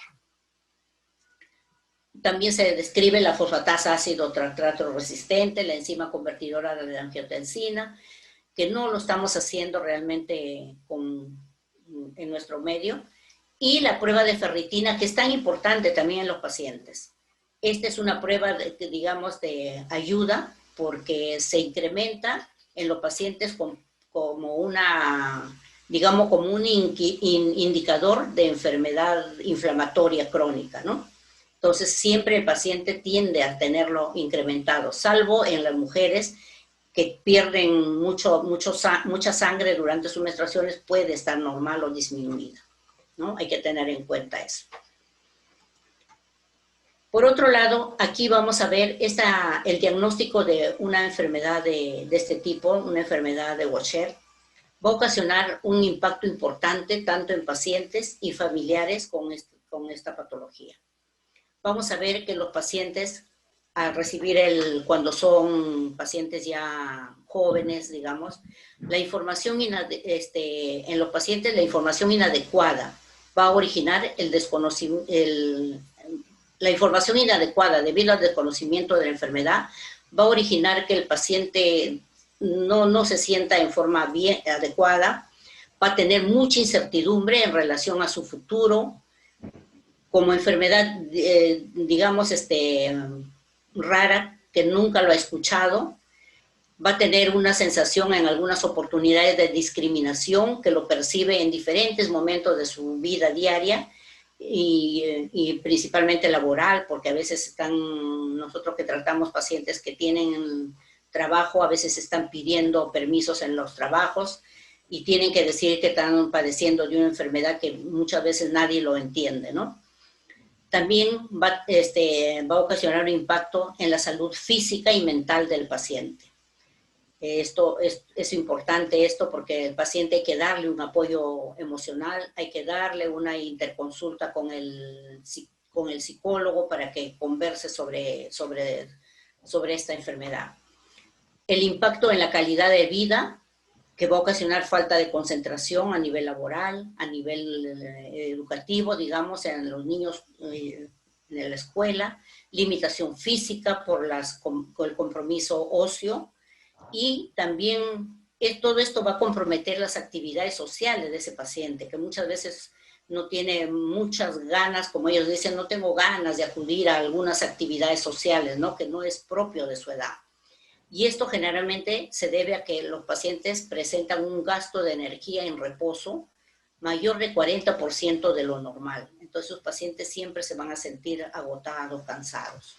También se describe la fosfatasa ácido tartrato resistente, la enzima convertidora de la angiotensina, que no lo estamos haciendo realmente en nuestro medio, y la prueba de ferritina, que es tan importante también en los pacientes. Esta es una prueba, digamos, de ayuda, porque se incrementa en los pacientes como un indicador de enfermedad inflamatoria crónica, ¿no? Entonces, siempre el paciente tiende a tenerlo incrementado, salvo en las mujeres que pierden mucha sangre durante sus menstruaciones, puede estar normal o disminuida, ¿no? Hay que tener en cuenta eso. Por otro lado, aquí vamos a ver el diagnóstico de una enfermedad de este tipo, una enfermedad de Gaucher. Va a ocasionar un impacto importante tanto en pacientes y familiares con esta patología. Vamos a ver que los pacientes, al recibir cuando son pacientes ya jóvenes, digamos, la información en los pacientes, la información inadecuada va a originar la información inadecuada debido al desconocimiento de la enfermedad, va a originar que el paciente no se sienta en forma bien adecuada, va a tener mucha incertidumbre en relación a su futuro, como enfermedad, digamos, rara, que nunca lo ha escuchado, va a tener una sensación en algunas oportunidades de discriminación, que lo percibe en diferentes momentos de su vida diaria, y principalmente laboral, porque a veces nosotros que tratamos pacientes que tienen trabajo, a veces están pidiendo permisos en los trabajos, y tienen que decir que están padeciendo de una enfermedad que muchas veces nadie lo entiende, ¿no? También va a ocasionar un impacto en la salud física y mental del paciente. Es importante porque el paciente hay que darle un apoyo emocional, hay que darle una interconsulta con el psicólogo para que converse sobre esta enfermedad. El impacto en la calidad de vida, que va a ocasionar falta de concentración a nivel laboral, a nivel educativo, digamos, en los niños en la escuela, limitación física por el compromiso óseo, y también todo esto va a comprometer las actividades sociales de ese paciente, que muchas veces no tiene muchas ganas, como ellos dicen, no tengo ganas de acudir a algunas actividades sociales, ¿no? Que no es propio de su edad. Y esto generalmente se debe a que los pacientes presentan un gasto de energía en reposo mayor de 40% de lo normal. Entonces los pacientes siempre se van a sentir agotados, cansados.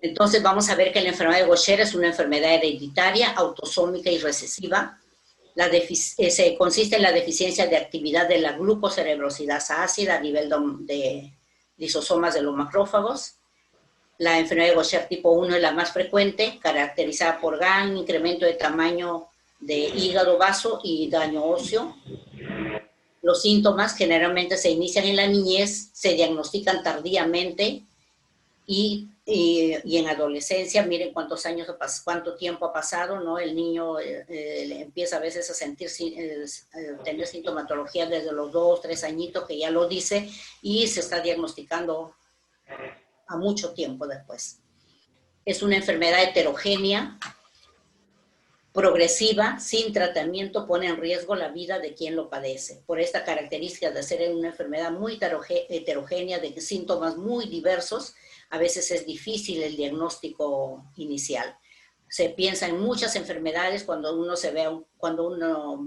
Entonces vamos a ver que la enfermedad de Gaucher es una enfermedad hereditaria, autosómica y recesiva. Consiste en la deficiencia de actividad de la glucocerebrosidasa ácida a nivel de lisosomas de los macrófagos. La enfermedad de Gaucher tipo 1 es la más frecuente, caracterizada por gran incremento de tamaño de hígado, vaso y daño óseo. Los síntomas generalmente se inician en la niñez, se diagnostican tardíamente y en adolescencia. Miren cuánto tiempo ha pasado, ¿no? El niño empieza a veces a tener sintomatología desde los 2, 3 añitos, que ya lo dice, y se está diagnosticando a mucho tiempo después. Es una enfermedad heterogénea, progresiva, sin tratamiento, pone en riesgo la vida de quien lo padece. Por esta característica de ser una enfermedad muy heterogénea, de síntomas muy diversos, a veces es difícil el diagnóstico inicial. Se piensa en muchas enfermedades cuando uno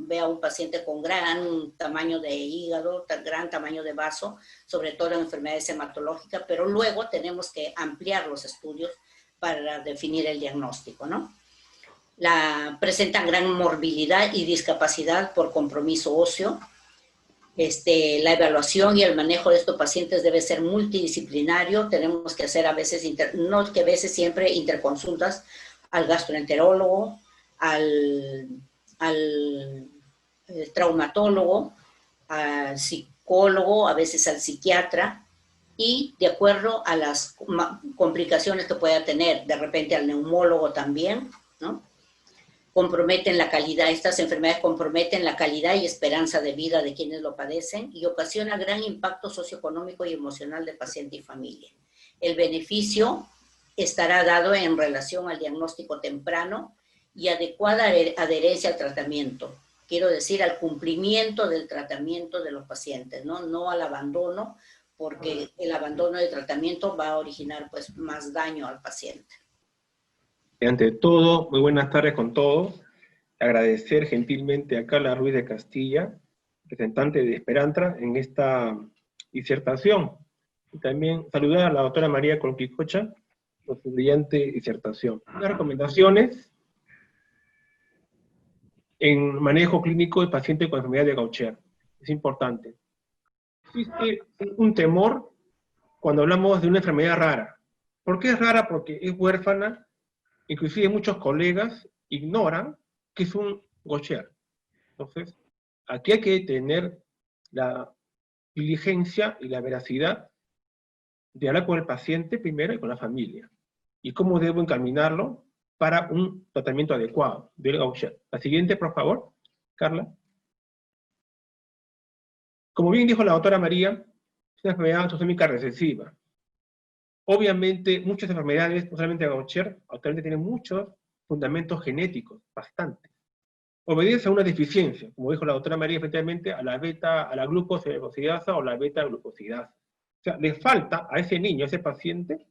ve a un paciente con gran tamaño de hígado, gran tamaño de vaso, sobre todo en enfermedades hematológicas, pero luego tenemos que ampliar los estudios para definir el diagnóstico, ¿no? Presentan gran morbilidad y discapacidad por compromiso óseo. La evaluación y el manejo de estos pacientes debe ser multidisciplinario. Tenemos que hacer siempre interconsultas al gastroenterólogo, al traumatólogo, al psicólogo, a veces al psiquiatra, y de acuerdo a las complicaciones que pueda tener, de repente al neumólogo también, ¿no? Comprometen la calidad, estas enfermedades comprometen la calidad y esperanza de vida de quienes lo padecen y ocasiona gran impacto socioeconómico y emocional de paciente y familia. El beneficio estará dado en relación al diagnóstico temprano y adecuada adherencia al tratamiento. Quiero decir, al cumplimiento del tratamiento de los pacientes, no al abandono, porque el abandono del tratamiento va a originar pues más daño al paciente. Ante todo, muy buenas tardes con todos. Agradecer gentilmente a Carla Ruiz de Castilla, representante de Esperantra, en esta disertación. Y también saludar a la doctora María Colquicocha por su brillante disertación. Unas recomendaciones en manejo clínico de pacientes con enfermedad de Gaucher. Es importante. Existe un temor cuando hablamos de una enfermedad rara. ¿Por qué es rara? Porque es huérfana. Inclusive muchos colegas ignoran que es un Gaucher. Entonces, aquí hay que tener la diligencia y la veracidad de hablar con el paciente primero y con la familia. Y cómo debo encaminarlo para un tratamiento adecuado del Gaucher. La siguiente, por favor, Carla. Como bien dijo la doctora María, es una enfermedad autosómica recesiva. Obviamente, muchas enfermedades, no solamente Gaucher, actualmente tienen muchos fundamentos genéticos, bastantes. Obedece a una deficiencia, como dijo la doctora María, efectivamente, a la glucocerebrosidasa o la beta-glucosidasa. O sea, le falta a ese niño, a ese paciente,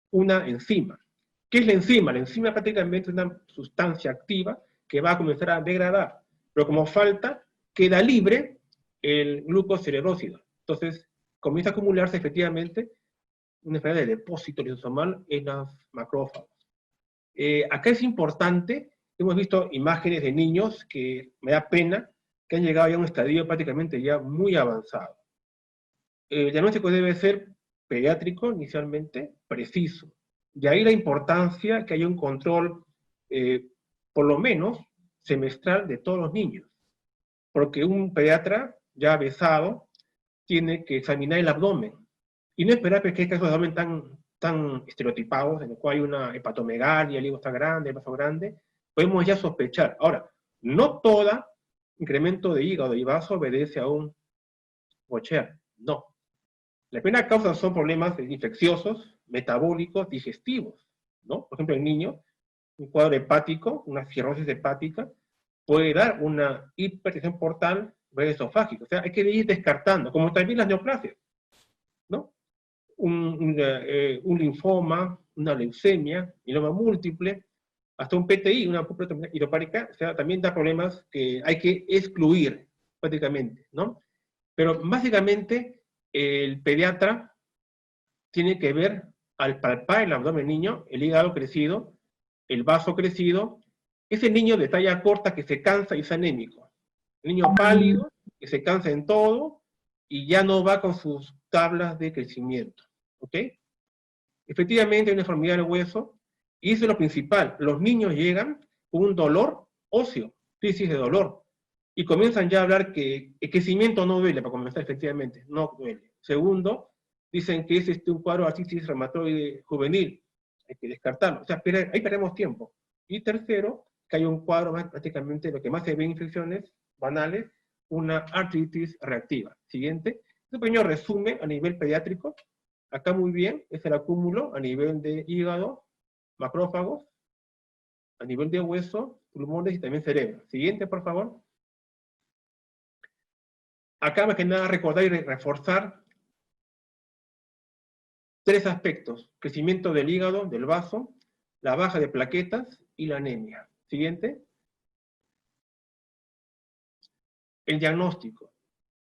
una enzima. ¿Qué es la enzima? La enzima prácticamente es una sustancia activa que va a comenzar a degradar, pero como falta, queda libre el glucocerebrósido. Entonces, comienza a acumularse efectivamente una enfermedad de depósito lisosomal en los macrófagos. Acá es importante, hemos visto imágenes de niños que me da pena que han llegado ya a un estadio prácticamente ya muy avanzado. El diagnóstico debe ser pediátrico inicialmente, preciso. De ahí la importancia que haya un control, por lo menos, semestral de todos los niños. Porque un pediatra ya avesado tiene que examinar el abdomen. Y no esperar que hay casos de abdomen tan estereotipados, en el cual hay una hepatomegalia, el hígado está grande, el vaso grande, podemos ya sospechar. Ahora, No todo incremento de hígado y vaso obedece a un Gaucher, no. La primera causa son problemas infecciosos, metabólicos, digestivos, ¿no? Por ejemplo, el niño, un cuadro hepático, una cirrosis hepática, puede dar una hipertensión portal esofágica. O sea, hay que ir descartando, como también las neoplasias, ¿no? Un linfoma, una leucemia, mieloma múltiple, hasta un PTI, una proteína idiopática, o sea, también da problemas que hay que excluir prácticamente, ¿no? Pero básicamente el pediatra tiene que ver al palpar el abdomen del niño, el hígado crecido, el vaso crecido, ese niño de talla corta que se cansa y es anémico, el niño pálido, que se cansa en todo y ya no va con sus tablas de crecimiento, ¿ok? Efectivamente hay una deformidad del hueso, y eso es lo principal, los niños llegan con un dolor óseo, crisis de dolor, y comienzan ya a hablar que el crecimiento no duele, para comenzar efectivamente, no duele. Segundo, dicen que es un cuadro de artritis reumatoide juvenil, hay que descartarlo, o sea, ahí perdemos tiempo. Y tercero, que hay un cuadro más, prácticamente lo que más se ve en infecciones banales, una artritis reactiva. Siguiente, un pequeño resumen a nivel pediátrico, acá muy bien, es el acúmulo a nivel de hígado, macrófagos, a nivel de hueso, pulmones y también cerebro. Siguiente, por favor. Acá más que nada recordar y reforzar tres aspectos: crecimiento del hígado, del vaso, la baja de plaquetas y la anemia. Siguiente. El diagnóstico.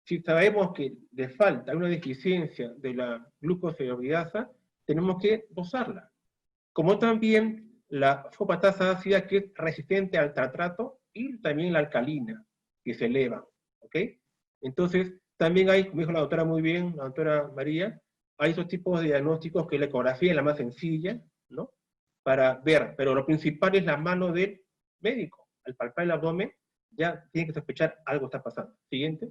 Si sabemos que le falta una deficiencia de la glucocerebrosidasa, tenemos que dosarla. Como también la fosfatasa ácida, que es resistente al tartrato, y también la alcalina, que se eleva. ¿Ok? Entonces, también hay, como dijo la doctora muy bien, la doctora María, hay esos tipos de diagnósticos que la ecografía es la más sencilla, ¿no? Para ver, pero lo principal es la mano del médico. Al palpar el abdomen, ya tiene que sospechar algo está pasando. Siguiente.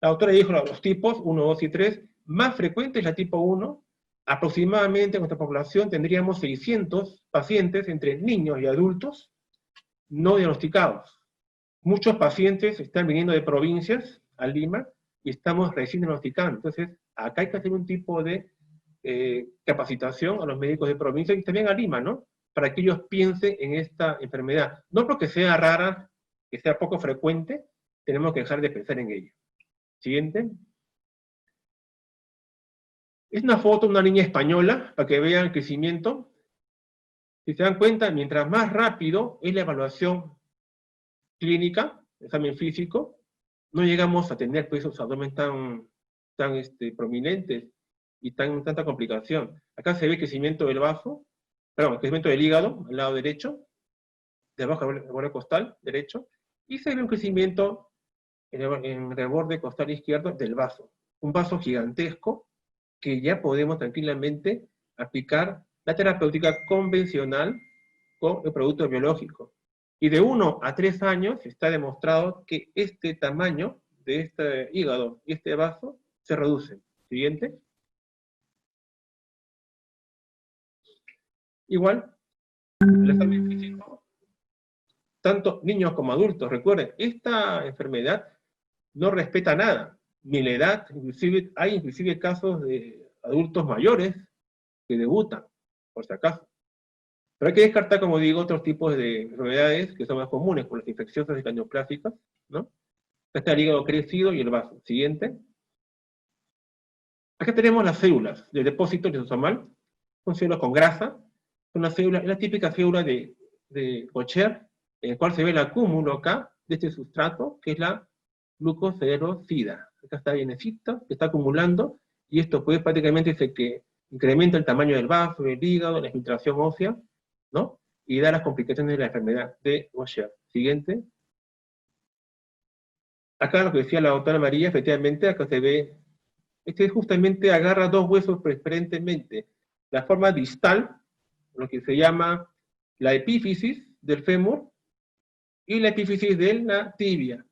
La autora dijo los tipos 1, 2 y 3. Más frecuente es la tipo 1. Aproximadamente en nuestra población tendríamos 600 pacientes entre niños y adultos no diagnosticados. Muchos pacientes están viniendo de provincias a Lima y estamos recién diagnosticando. Entonces, acá hay que hacer un tipo de capacitación a los médicos de provincia y también a Lima, ¿no? Para que ellos piensen en esta enfermedad. No porque sea rara, que sea poco frecuente, tenemos que dejar de pensar en ella. Siguiente. Es una foto de una niña española, para que vean el crecimiento. Si se dan cuenta, mientras más rápido es la evaluación clínica, examen físico, no llegamos a tener pues, esos abdomen tan prominentes y tanta complicación. Acá se ve crecimiento del vaso, perdón, crecimiento del hígado, al lado derecho, de abajo del borde costal derecho, y se ve un crecimiento en el borde costal izquierdo del vaso. Un vaso gigantesco que ya podemos tranquilamente aplicar la terapéutica convencional con el producto biológico. Y de 1 a 3 años está demostrado que este tamaño de este hígado y este vaso se reduce. Siguiente. Igual, el examen físico, tanto niños como adultos, recuerden, esta enfermedad no respeta nada, ni la edad, inclusive, hay inclusive casos de adultos mayores que debutan, por si acaso. Pero hay que descartar, como digo, otros tipos de enfermedades que son más comunes, como las infecciosas y las neoplásicas, ¿no? Está el hígado crecido y el vaso. Siguiente. Acá tenemos las células del depósito lisosomal. Son células con grasa. Una célula, es la típica célula de Gaucher, en el cual se ve el acúmulo acá de este sustrato, que es la glucocerebrosidasa. Acá está bienecita, que está acumulando, y esto puede prácticamente ser que incrementa el tamaño del vaso, del hígado, la infiltración ósea, ¿no? Y da las complicaciones de la enfermedad de Gaucher. Siguiente. Acá lo que decía la doctora María, efectivamente, acá se ve, justamente agarra dos huesos preferentemente. La forma distal, lo que se llama la epífisis del fémur, y la epífisis de la tibia,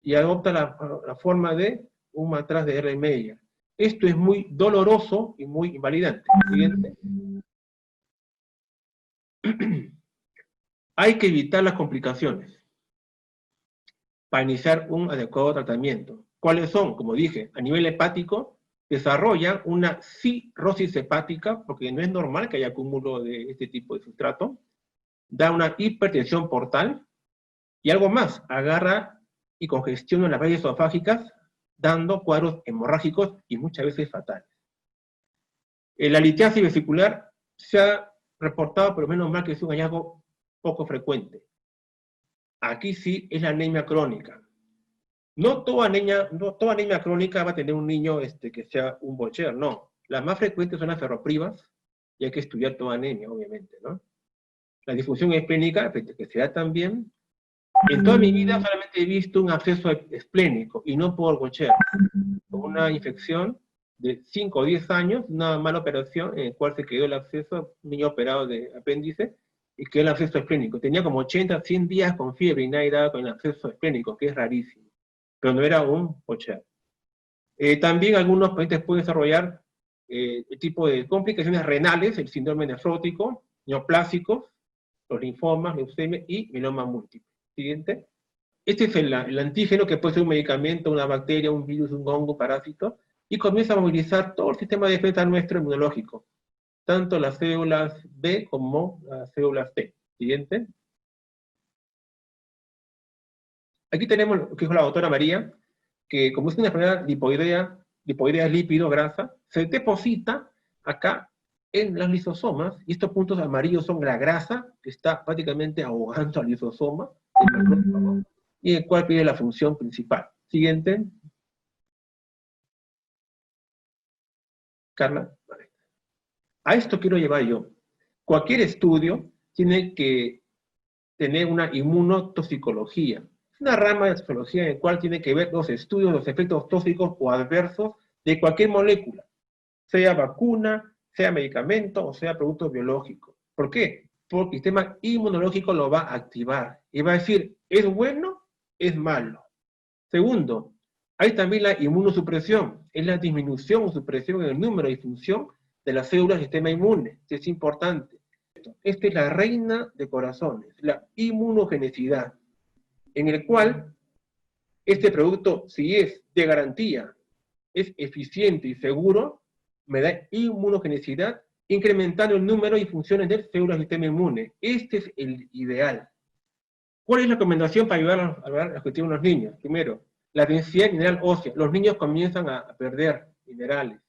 y adopta la forma de un matraz de R. Meyer. Esto es muy doloroso y muy invalidante. Siguiente. Hay que evitar las complicaciones para iniciar un adecuado tratamiento. ¿Cuáles son? Como dije, a nivel hepático, desarrollan una cirrosis hepática, porque no es normal que haya acúmulo de este tipo de sustrato, da una hipertensión portal, y algo más, agarra y congestiona las paredes esofágicas, dando cuadros hemorrágicos y muchas veces fatales. La litiasis vesicular se ha reportado, pero menos mal que es un hallazgo poco frecuente. Aquí sí es la anemia crónica. No toda anemia crónica va a tener un niño que sea un Bocher, no. Las más frecuentes son las ferroprivas, y hay que estudiar toda anemia, obviamente, ¿no? La disfunción esplénica, que se da también. En toda mi vida solamente he visto un absceso esplénico, y no por Bocher. Una infección de 5 o 10 años, una mala operación en la cual se quedó el absceso, un niño operado de apéndice, y quedó el absceso esplénico. Tenía como 80, 100 días con fiebre y nadie daba con el absceso esplénico, que es rarísimo, pero no era un Bocher. También algunos pacientes pueden desarrollar el tipo de complicaciones renales, el síndrome nefrótico, neoplásicos, los linfomas, leucemia y mieloma múltiple. Siguiente. Este es el antígeno, que puede ser un medicamento, una bacteria, un virus, un hongo, parásito, y comienza a movilizar todo el sistema de defensa nuestro inmunológico, tanto las células B como las células T. Siguiente. Aquí tenemos lo que dijo la doctora María, que como es una enfermedad lipoidea lípido, grasa, se deposita acá en los lisosomas, y estos puntos amarillos son la grasa que está prácticamente ahogando al lisosoma, y el cual pide la función principal. Siguiente. Carla. Vale. A esto quiero llevar yo. Cualquier estudio tiene que tener una inmunotoxicología. Es una rama de toxicología en la cual tiene que ver los estudios, los efectos tóxicos o adversos de cualquier molécula, sea vacuna, sea medicamento o sea producto biológico. ¿Por qué? Porque el sistema inmunológico lo va a activar y va a decir, ¿es bueno? ¿Es malo? Segundo, hay también la inmunosupresión, es la disminución o supresión en el número y función de las células del sistema inmune, que es importante. Esta es la reina de corazones, la inmunogenicidad, en el cual este producto, si es de garantía, es eficiente y seguro, me da inmunogenicidad, incrementando el número y funciones de células del sistema inmune. Este es el ideal. ¿Cuál es la recomendación para ayudar a los que tienen los niños? Primero, la densidad mineral ósea. Los niños comienzan a perder minerales,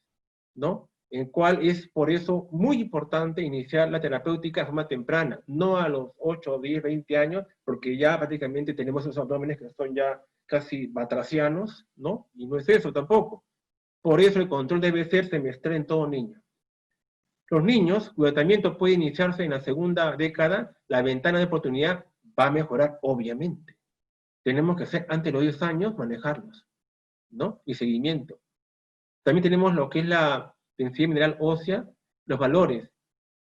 ¿no? En cual es por eso muy importante iniciar la terapéutica de forma temprana, no a los 8, 10, 20 años, porque ya prácticamente tenemos esos abdómenes que son ya casi batracianos, ¿no? Y no es eso tampoco. Por eso el control debe ser semestral en todo niño. Los niños, cuyo tratamiento puede iniciarse en la segunda década, la ventana de oportunidad va a mejorar, obviamente. Tenemos que hacer antes de los 10 años, manejarlos, ¿no? Y seguimiento. También tenemos lo que es la densidad mineral ósea, los valores.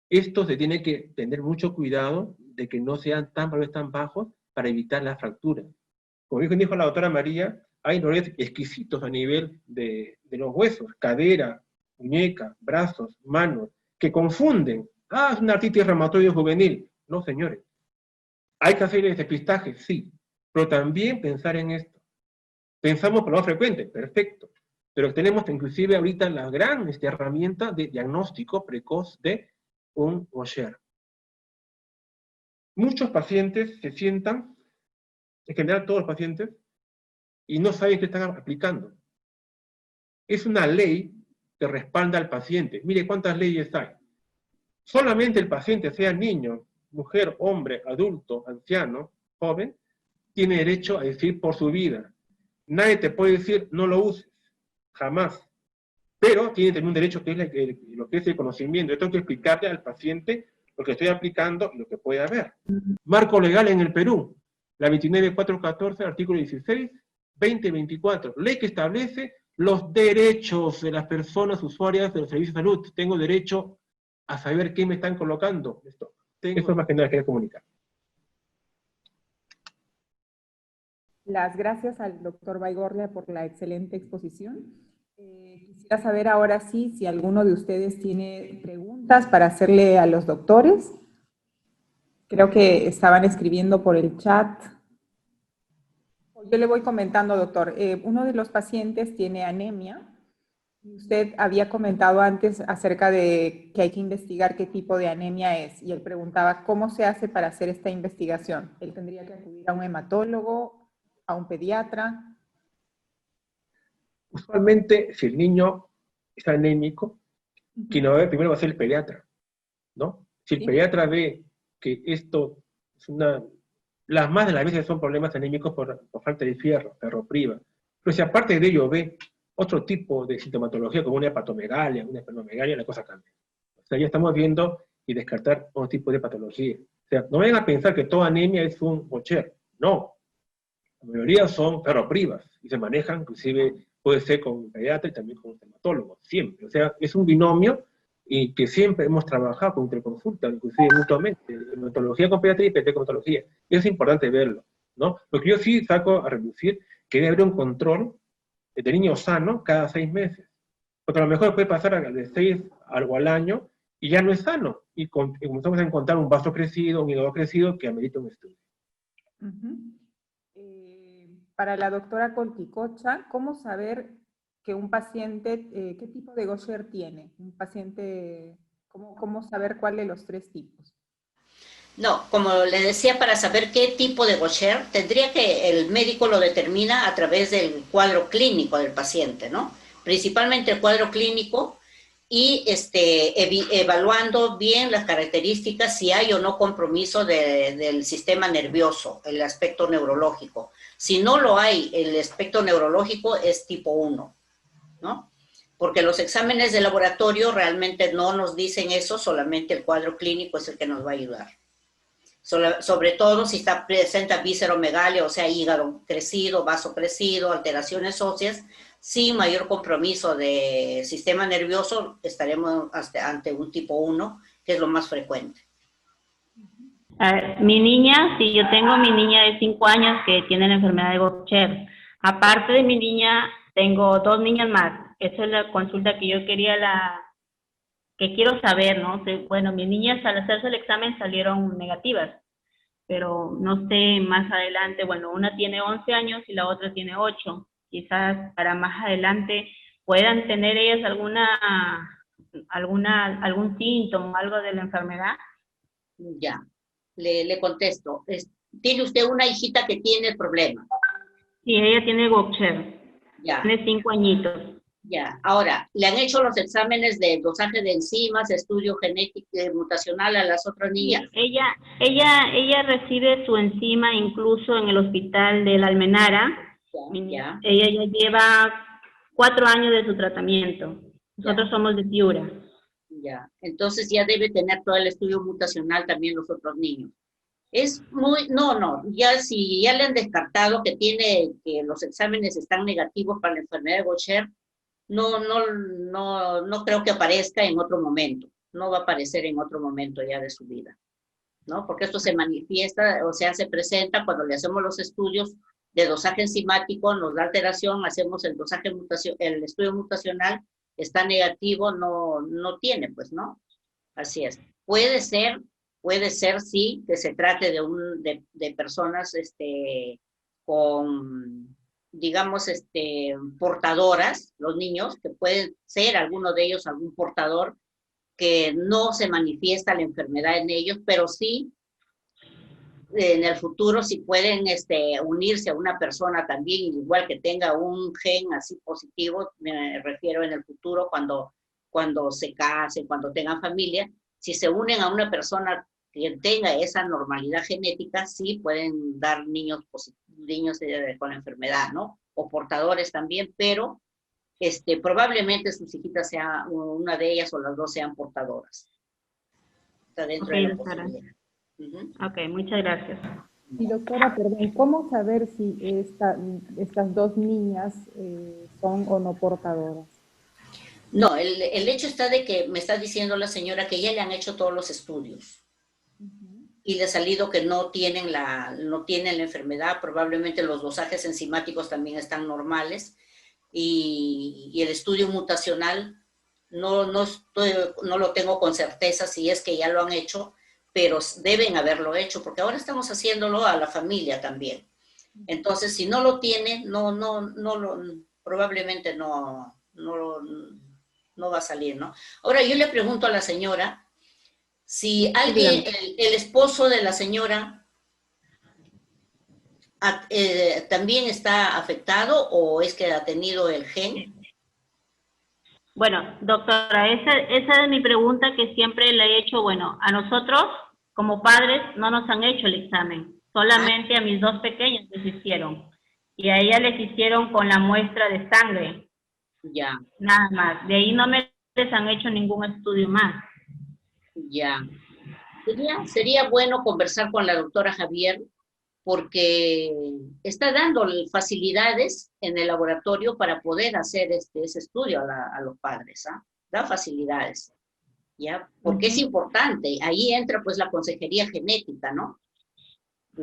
Esto se tiene que tener mucho cuidado de que no sean valores tan bajos para evitar las fracturas. Como dijo la doctora María, hay dolores exquisitos a nivel de los huesos, cadera, muñeca, brazos, manos, que confunden. Ah, es una artritis reumatoide juvenil. No, señores. ¿Hay que hacer el despistaje? Sí. Pero también pensar en esto. Pensamos por lo más frecuente, perfecto. Pero tenemos inclusive ahorita la gran herramienta de diagnóstico precoz de un Gaucher. Muchos pacientes se sientan, en general todos los pacientes, y no saben qué están aplicando. Es una ley que respalda al paciente. Mire cuántas leyes hay. Solamente el paciente, sea niño, mujer, hombre, adulto, anciano, joven, tiene derecho a decir por su vida. Nadie te puede decir no lo uses, jamás. Pero tiene también un derecho que es lo que es el conocimiento. Yo tengo que explicarle al paciente lo que estoy aplicando y lo que puede haber. Marco legal en el Perú, la 29414, artículo 16, 2024, ley que establece los derechos de las personas usuarias de los servicios de salud. Tengo derecho a saber qué me están colocando. Esto es más que nada que quería comunicar. Las gracias al doctor Baigorria por la excelente exposición. Quisiera saber ahora sí si alguno de ustedes tiene preguntas para hacerle a los doctores. Creo que estaban escribiendo por el chat. Yo le voy comentando, doctor. Uno de los pacientes tiene anemia. Usted había comentado antes acerca de que hay que investigar qué tipo de anemia es. Y él preguntaba, ¿cómo se hace para hacer esta investigación? ¿Él tendría que acudir a un hematólogo, a un pediatra? Usualmente, si el niño está anémico, quien lo va a ver primero va a ser el pediatra, ¿no? Si el Sí. pediatra ve que esto es las más de las veces son problemas anémicos por falta de fierro, ferropriva. Pero si aparte de ello ve otro tipo de sintomatología como una hepatomegalia, una esplenomegalia, la cosa cambia. O sea, ya estamos viendo y descartar otro tipo de patología. O sea, no vayan a pensar que toda anemia es un Gaucher. No. La mayoría son ferroprivas y se manejan, inclusive puede ser con un pediatra y también con un hematólogo, siempre. O sea, es un binomio y que siempre hemos trabajado con interconsulta, inclusive mutuamente, hematología con pediatría y pediatría con hematología. Es importante verlo, ¿no? Lo que yo sí saco a reducir, que debe haber un control de niño sano cada 6 meses. Porque a lo mejor puede pasar de 6 algo al año y ya no es sano. Y comenzamos a encontrar un vaso crecido, un hígado crecido que amerita un estudio. Para la doctora Colticocha, ¿cómo saber que un paciente, qué tipo de Gaucher tiene? Un paciente, ¿cómo saber cuál de los 3 tipos? No, como le decía, para saber qué tipo de Gaucher, tendría que el médico lo determina a través del cuadro clínico del paciente, ¿no? Principalmente el cuadro clínico y evaluando bien las características, si hay o no compromiso del sistema nervioso, el aspecto neurológico. Si no lo hay, el aspecto neurológico es tipo 1, ¿no? Porque los exámenes de laboratorio realmente no nos dicen eso, solamente el cuadro clínico es el que nos va a ayudar. Sobre todo si presenta visceromegalia, o sea, hígado crecido, vaso crecido, alteraciones óseas, sin mayor compromiso de sistema nervioso, estaremos ante un tipo 1, que es lo más frecuente. Mi niña, sí, yo tengo mi niña de 5 años que tiene la enfermedad de Gaucher. Aparte de mi niña, tengo 2 niñas más. Esa es la consulta que yo quería, que quiero saber, ¿no? Bueno, mis niñas al hacerse el examen salieron negativas, pero no sé más adelante, bueno, una tiene 11 años y la otra tiene 8. Quizás para más adelante puedan tener ellas algún síntoma, algo de la enfermedad. Ya, le contesto. ¿Tiene usted una hijita que tiene el problema? Sí, ella tiene Gaucher. Ya. Tiene 5 añitos. Ya, ahora, ¿le han hecho los exámenes de dosaje de enzimas, estudio genético mutacional a las otras niñas? Sí, ella recibe su enzima incluso en el hospital de la Almenara. Ya. Ella ya lleva 4 años de su tratamiento. Nosotros somos de Piura. Ya, entonces ya debe tener todo el estudio mutacional también los otros niños. Ya si ya le han descartado que los exámenes están negativos para la enfermedad de Gaucher, no creo que aparezca en otro momento, no va a aparecer en otro momento ya de su vida, ¿no? Porque esto se manifiesta, o sea, se presenta cuando le hacemos los estudios de dosaje enzimático, nos da alteración, hacemos el estudio mutacional, está negativo, no tiene, pues, ¿no? Así es. Puede ser, sí, que se trate de personas, con, digamos, portadoras, los niños, que pueden ser alguno de ellos algún portador, que no se manifiesta la enfermedad en ellos, pero sí, en el futuro, si pueden unirse a una persona también, igual que tenga un gen así positivo, me refiero en el futuro, cuando se casen, cuando tengan familia, si se unen a una persona que tenga esa normalidad genética, sí pueden dar niños con la enfermedad, ¿no? O portadores también, pero probablemente sus hijitas sean, una de ellas o las dos sean portadoras. Está dentro de la posibilidad. Ok, muchas gracias. Y doctora, perdón, ¿cómo saber si estas 2 niñas son o no portadoras? No, el hecho está de que me está diciendo la señora que ya le han hecho todos los estudios. Y le ha salido que no tienen la enfermedad, probablemente los dosajes enzimáticos también están normales, y el estudio mutacional no lo tengo con certeza si es que ya lo han hecho, pero deben haberlo hecho, porque ahora estamos haciéndolo a la familia también. Entonces, si no lo tiene, probablemente no va a salir, ¿no? Ahora, yo le pregunto a la señora, si alguien, el esposo de la señora, ¿también está afectado o es que ha tenido el gen? Bueno, doctora, esa es mi pregunta que siempre le he hecho. Bueno, a nosotros, como padres, no nos han hecho el examen. Solamente a mis 2 pequeños les hicieron. Y a ella les hicieron con la muestra de sangre. Ya. Nada más. De ahí no les han hecho ningún estudio más. Ya. Sería bueno conversar con la doctora Javier, porque está dando facilidades en el laboratorio para poder hacer ese estudio a los padres, ¿ah? Da facilidades, ¿ya? Porque es importante, ahí entra pues la consejería genética, ¿no?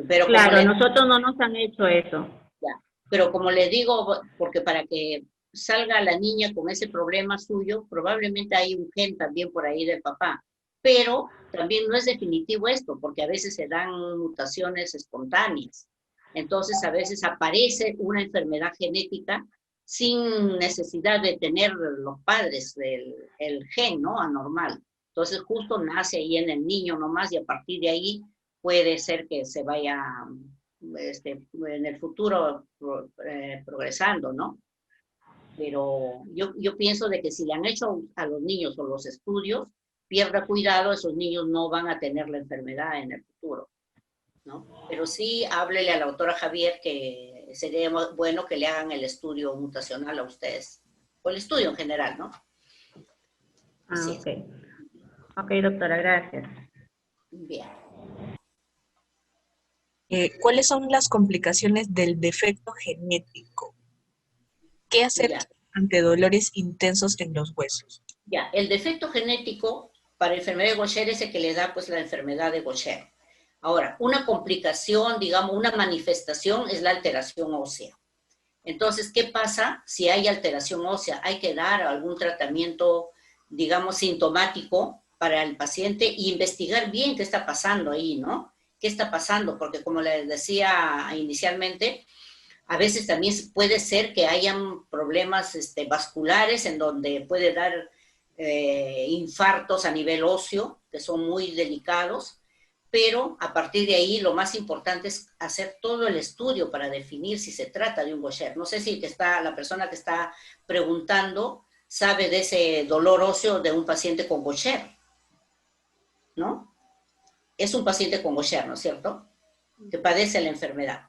Pero claro, a nosotros no nos han hecho eso. Ya. Pero como le digo, porque para que salga la niña con ese problema suyo, probablemente hay un gen también por ahí del papá, pero también no es definitivo esto, porque a veces se dan mutaciones espontáneas. Entonces, a veces aparece una enfermedad genética sin necesidad de tener los padres el gen, ¿no? Anormal. Entonces, justo nace ahí en el niño nomás y a partir de ahí puede ser que se vaya en el futuro progresando, ¿no? Pero yo pienso de que si le han hecho a los niños o los estudios, pierda cuidado, esos niños no van a tener la enfermedad en el futuro, ¿no? Pero sí, háblele a la doctora Javier que sería bueno que le hagan el estudio mutacional a ustedes, o el estudio en general, ¿no? Sí. Ok. Ok, doctora, gracias. Bien. ¿Cuáles son las complicaciones del defecto genético? ¿Qué hacer ante dolores intensos en los huesos? Ya, el defecto genético para enfermedad de Gaucher es el que le da pues la enfermedad de Gaucher. Ahora, una complicación, digamos, una manifestación es la alteración ósea. Entonces, ¿qué pasa si hay alteración ósea? Hay que dar algún tratamiento, digamos, sintomático para el paciente e investigar bien qué está pasando ahí, ¿no? ¿Qué está pasando? Porque como les decía inicialmente, a veces también puede ser que hayan problemas vasculares en donde puede dar infartos a nivel óseo, que son muy delicados, pero a partir de ahí lo más importante es hacer todo el estudio para definir si se trata de un Gaucher. No sé si la persona que está preguntando sabe de ese dolor óseo de un paciente con Gaucher, ¿no? Es un paciente con Gaucher, ¿no es cierto? Que padece la enfermedad.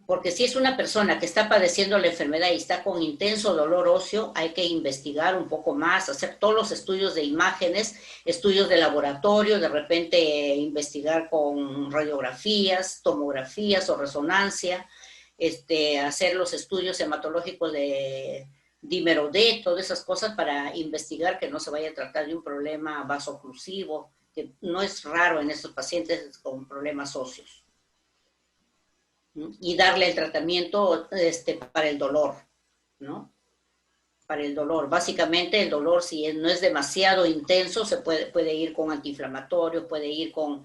Porque si es una persona que está padeciendo la enfermedad y está con intenso dolor óseo, hay que investigar un poco más, hacer todos los estudios de imágenes, estudios de laboratorio, de repente investigar con radiografías, tomografías o resonancia, hacer los estudios hematológicos de dímero D, todas esas cosas para investigar que no se vaya a tratar de un problema vasoclusivo, que no es raro en estos pacientes con problemas óseos. Y darle el tratamiento para el dolor, ¿no? Para el dolor. Básicamente el dolor, si no es demasiado intenso, se puede ir con antiinflamatorios, puede ir con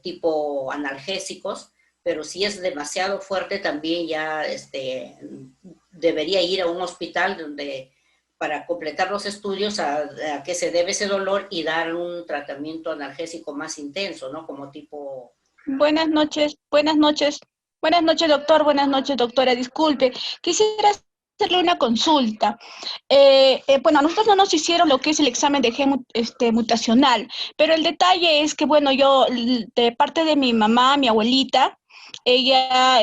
tipo analgésicos, pero si es demasiado fuerte también ya debería ir a un hospital para completar los estudios a qué se debe ese dolor y dar un tratamiento analgésico más intenso, ¿no? Como tipo... Buenas noches, doctor, buenas noches, doctora, disculpe, quisiera hacerle una consulta. Bueno, a nosotros no nos hicieron lo que es el examen de gen mutacional, pero el detalle es que, bueno, yo, de parte de mi mamá, mi abuelita, ella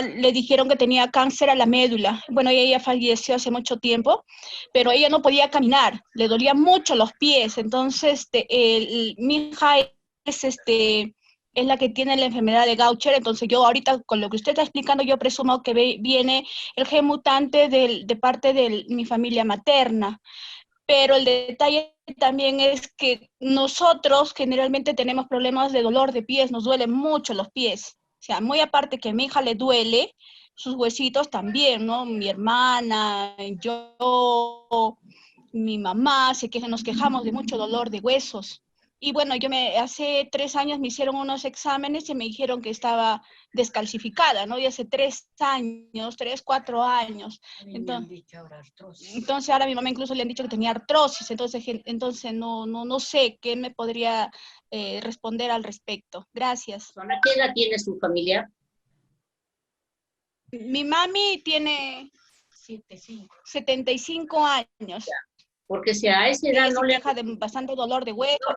le dijeron que tenía cáncer a la médula. Bueno, ella falleció hace mucho tiempo, pero ella no podía caminar, le dolían mucho los pies, entonces mi hija es la que tiene la enfermedad de Gaucher, entonces yo ahorita con lo que usted está explicando, yo presumo que viene el gen mutante de parte de mi familia materna, pero el detalle también es que nosotros generalmente tenemos problemas de dolor de pies, nos duelen mucho los pies, o sea, muy aparte que a mi hija le duele, sus huesitos también, ¿no? Mi hermana, yo... mi mamá, nos quejamos de mucho dolor de huesos. Y bueno, hace 3 años me hicieron unos exámenes y me dijeron que estaba descalcificada, ¿no? Y hace 3 años, 3, 4 años. Entonces ahora a mi mamá incluso le han dicho que tenía artrosis, entonces no sé qué me podría responder al respecto. Gracias. ¿Qué edad tiene su familia? Mi mami tiene 75 años. Porque si a esa edad Ella no se le... queja de bastante dolor de huesos.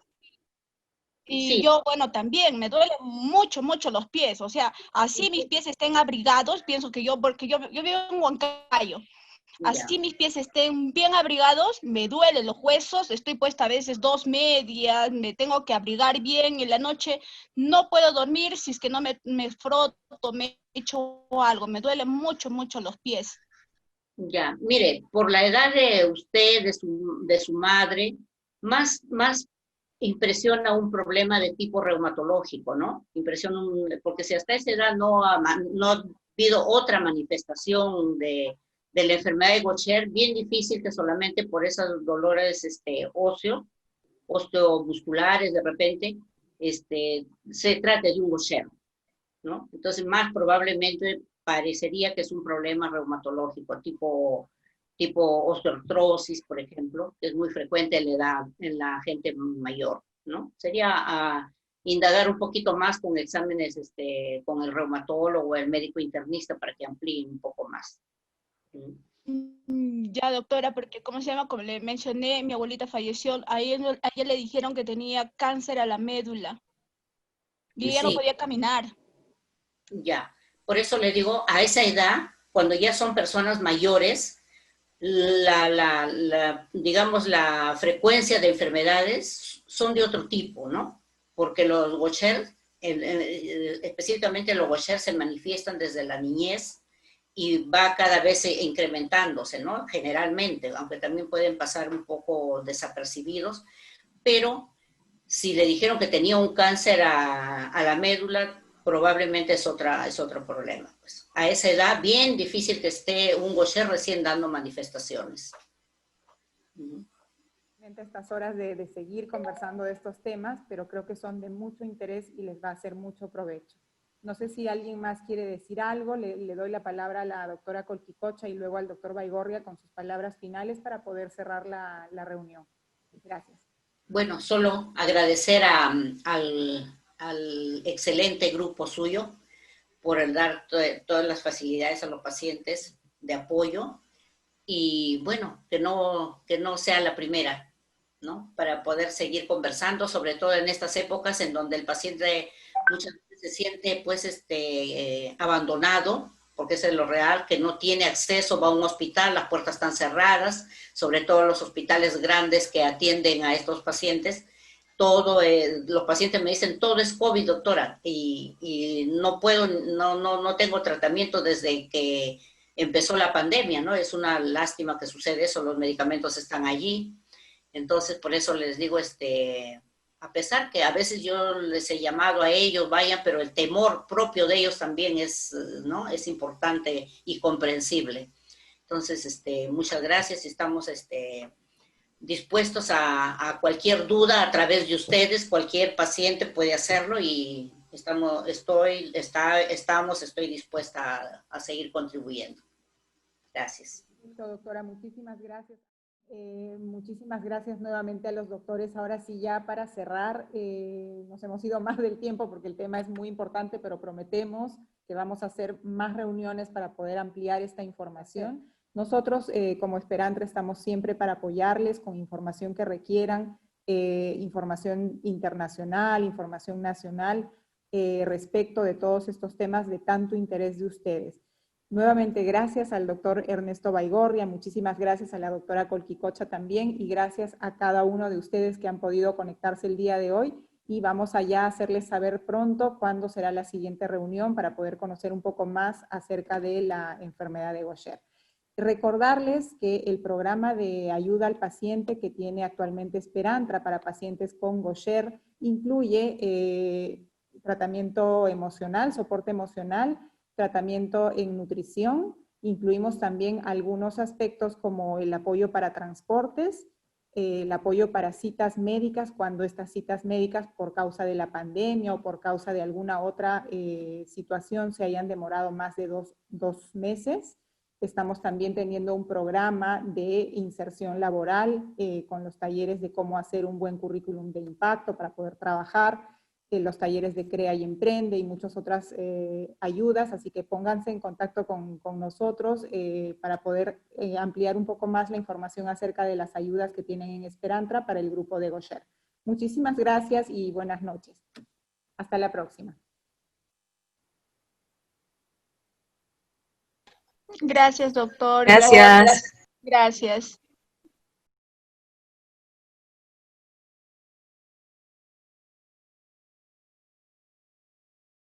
Y Sí. yo, bueno, también me duele mucho, mucho los pies. O sea, así mis pies estén abrigados, pienso que porque yo vivo en Huancayo. Así Ya. mis pies estén bien abrigados, me duelen los huesos, estoy puesta a veces 2 medias, me tengo que abrigar bien, en la noche no puedo dormir si es que no me froto, me echo algo, me duelen mucho, mucho los pies. Ya, mire, por la edad de usted, de su madre, más impresiona un problema de tipo reumatológico, ¿no? Porque si hasta esa edad no ha habido otra manifestación de la enfermedad de Gaucher, bien difícil que solamente por esos dolores osteomusculares de repente, se trate de un Gaucher, ¿no? Entonces, más probablemente parecería que es un problema reumatológico, tipo osteoartrosis, por ejemplo, que es muy frecuente en la gente mayor, ¿no? Sería indagar un poquito más con exámenes con el reumatólogo o el médico internista para que amplíen un poco más. Ya, doctora, porque como le mencioné, mi abuelita falleció, a ella le dijeron que tenía cáncer a la médula y ella no podía caminar. Ya, por eso le digo, a esa edad, cuando ya son personas mayores, digamos, la frecuencia de enfermedades son de otro tipo, ¿no? Porque los Gaucher, específicamente los Gaucher, se manifiestan desde la niñez y va cada vez incrementándose, ¿no? Generalmente, aunque también pueden pasar un poco desapercibidos, pero si le dijeron que tenía un cáncer a la médula, probablemente es otro problema. Pues. A esa edad, bien difícil que esté un Gaucher recién dando manifestaciones. Estas horas de seguir conversando de estos temas, pero creo que son de mucho interés y les va a hacer mucho provecho. No sé si alguien más quiere decir algo, le doy la palabra a la doctora Colquicocha y luego al doctor Baigorria con sus palabras finales para poder cerrar la reunión. Gracias. Bueno, solo agradecer al excelente grupo suyo por el dar todas las facilidades a los pacientes de apoyo y bueno, que no sea la primera, ¿no? Para poder seguir conversando, sobre todo en estas épocas en donde el paciente muchas veces se siente pues abandonado, porque eso es lo real, que no tiene acceso, va a un hospital, las puertas están cerradas, sobre todo los hospitales grandes que atienden a estos pacientes, los pacientes me dicen, todo es COVID, doctora, y no tengo tratamiento desde que empezó la pandemia, ¿no? Es una lástima que sucede eso, los medicamentos están allí, entonces por eso les digo, a pesar que a veces yo les he llamado a ellos, vayan, pero el temor propio de ellos también ¿no? Es importante y comprensible. Entonces, muchas gracias y estamos dispuestos a cualquier duda a través de ustedes, cualquier paciente puede hacerlo y estoy dispuesta a seguir contribuyendo. Gracias. Doctora, muchísimas gracias. Muchísimas gracias nuevamente a los doctores. Ahora sí, ya para cerrar, nos hemos ido más del tiempo porque el tema es muy importante, pero prometemos que vamos a hacer más reuniones para poder ampliar esta información. Sí. Nosotros, como Esperantra, estamos siempre para apoyarles con información que requieran, información internacional, información nacional, respecto de todos estos temas de tanto interés de ustedes. Nuevamente, gracias al doctor Ernesto Baigorria, muchísimas gracias a la doctora Colquicocha también y gracias a cada uno de ustedes que han podido conectarse el día de hoy y vamos allá a hacerles saber pronto cuándo será la siguiente reunión para poder conocer un poco más acerca de la enfermedad de Gaucher. Recordarles que el programa de ayuda al paciente que tiene actualmente Esperantra para pacientes con Gaucher incluye tratamiento emocional, soporte emocional, tratamiento en nutrición, Incluimos también algunos aspectos como el apoyo para transportes, el apoyo para citas médicas, cuando estas citas médicas por causa de la pandemia o por causa de alguna otra situación se hayan demorado más de dos meses. Estamos también teniendo un programa de inserción laboral con los talleres de cómo hacer un buen currículum de impacto para poder trabajar, los talleres de Crea y Emprende y muchas otras ayudas, así que pónganse en contacto con nosotros para poder ampliar un poco más la información acerca de las ayudas que tienen en Esperantra para el grupo de GoShare. Muchísimas gracias y buenas noches. Hasta la próxima. Gracias, doctor. Gracias. Gracias.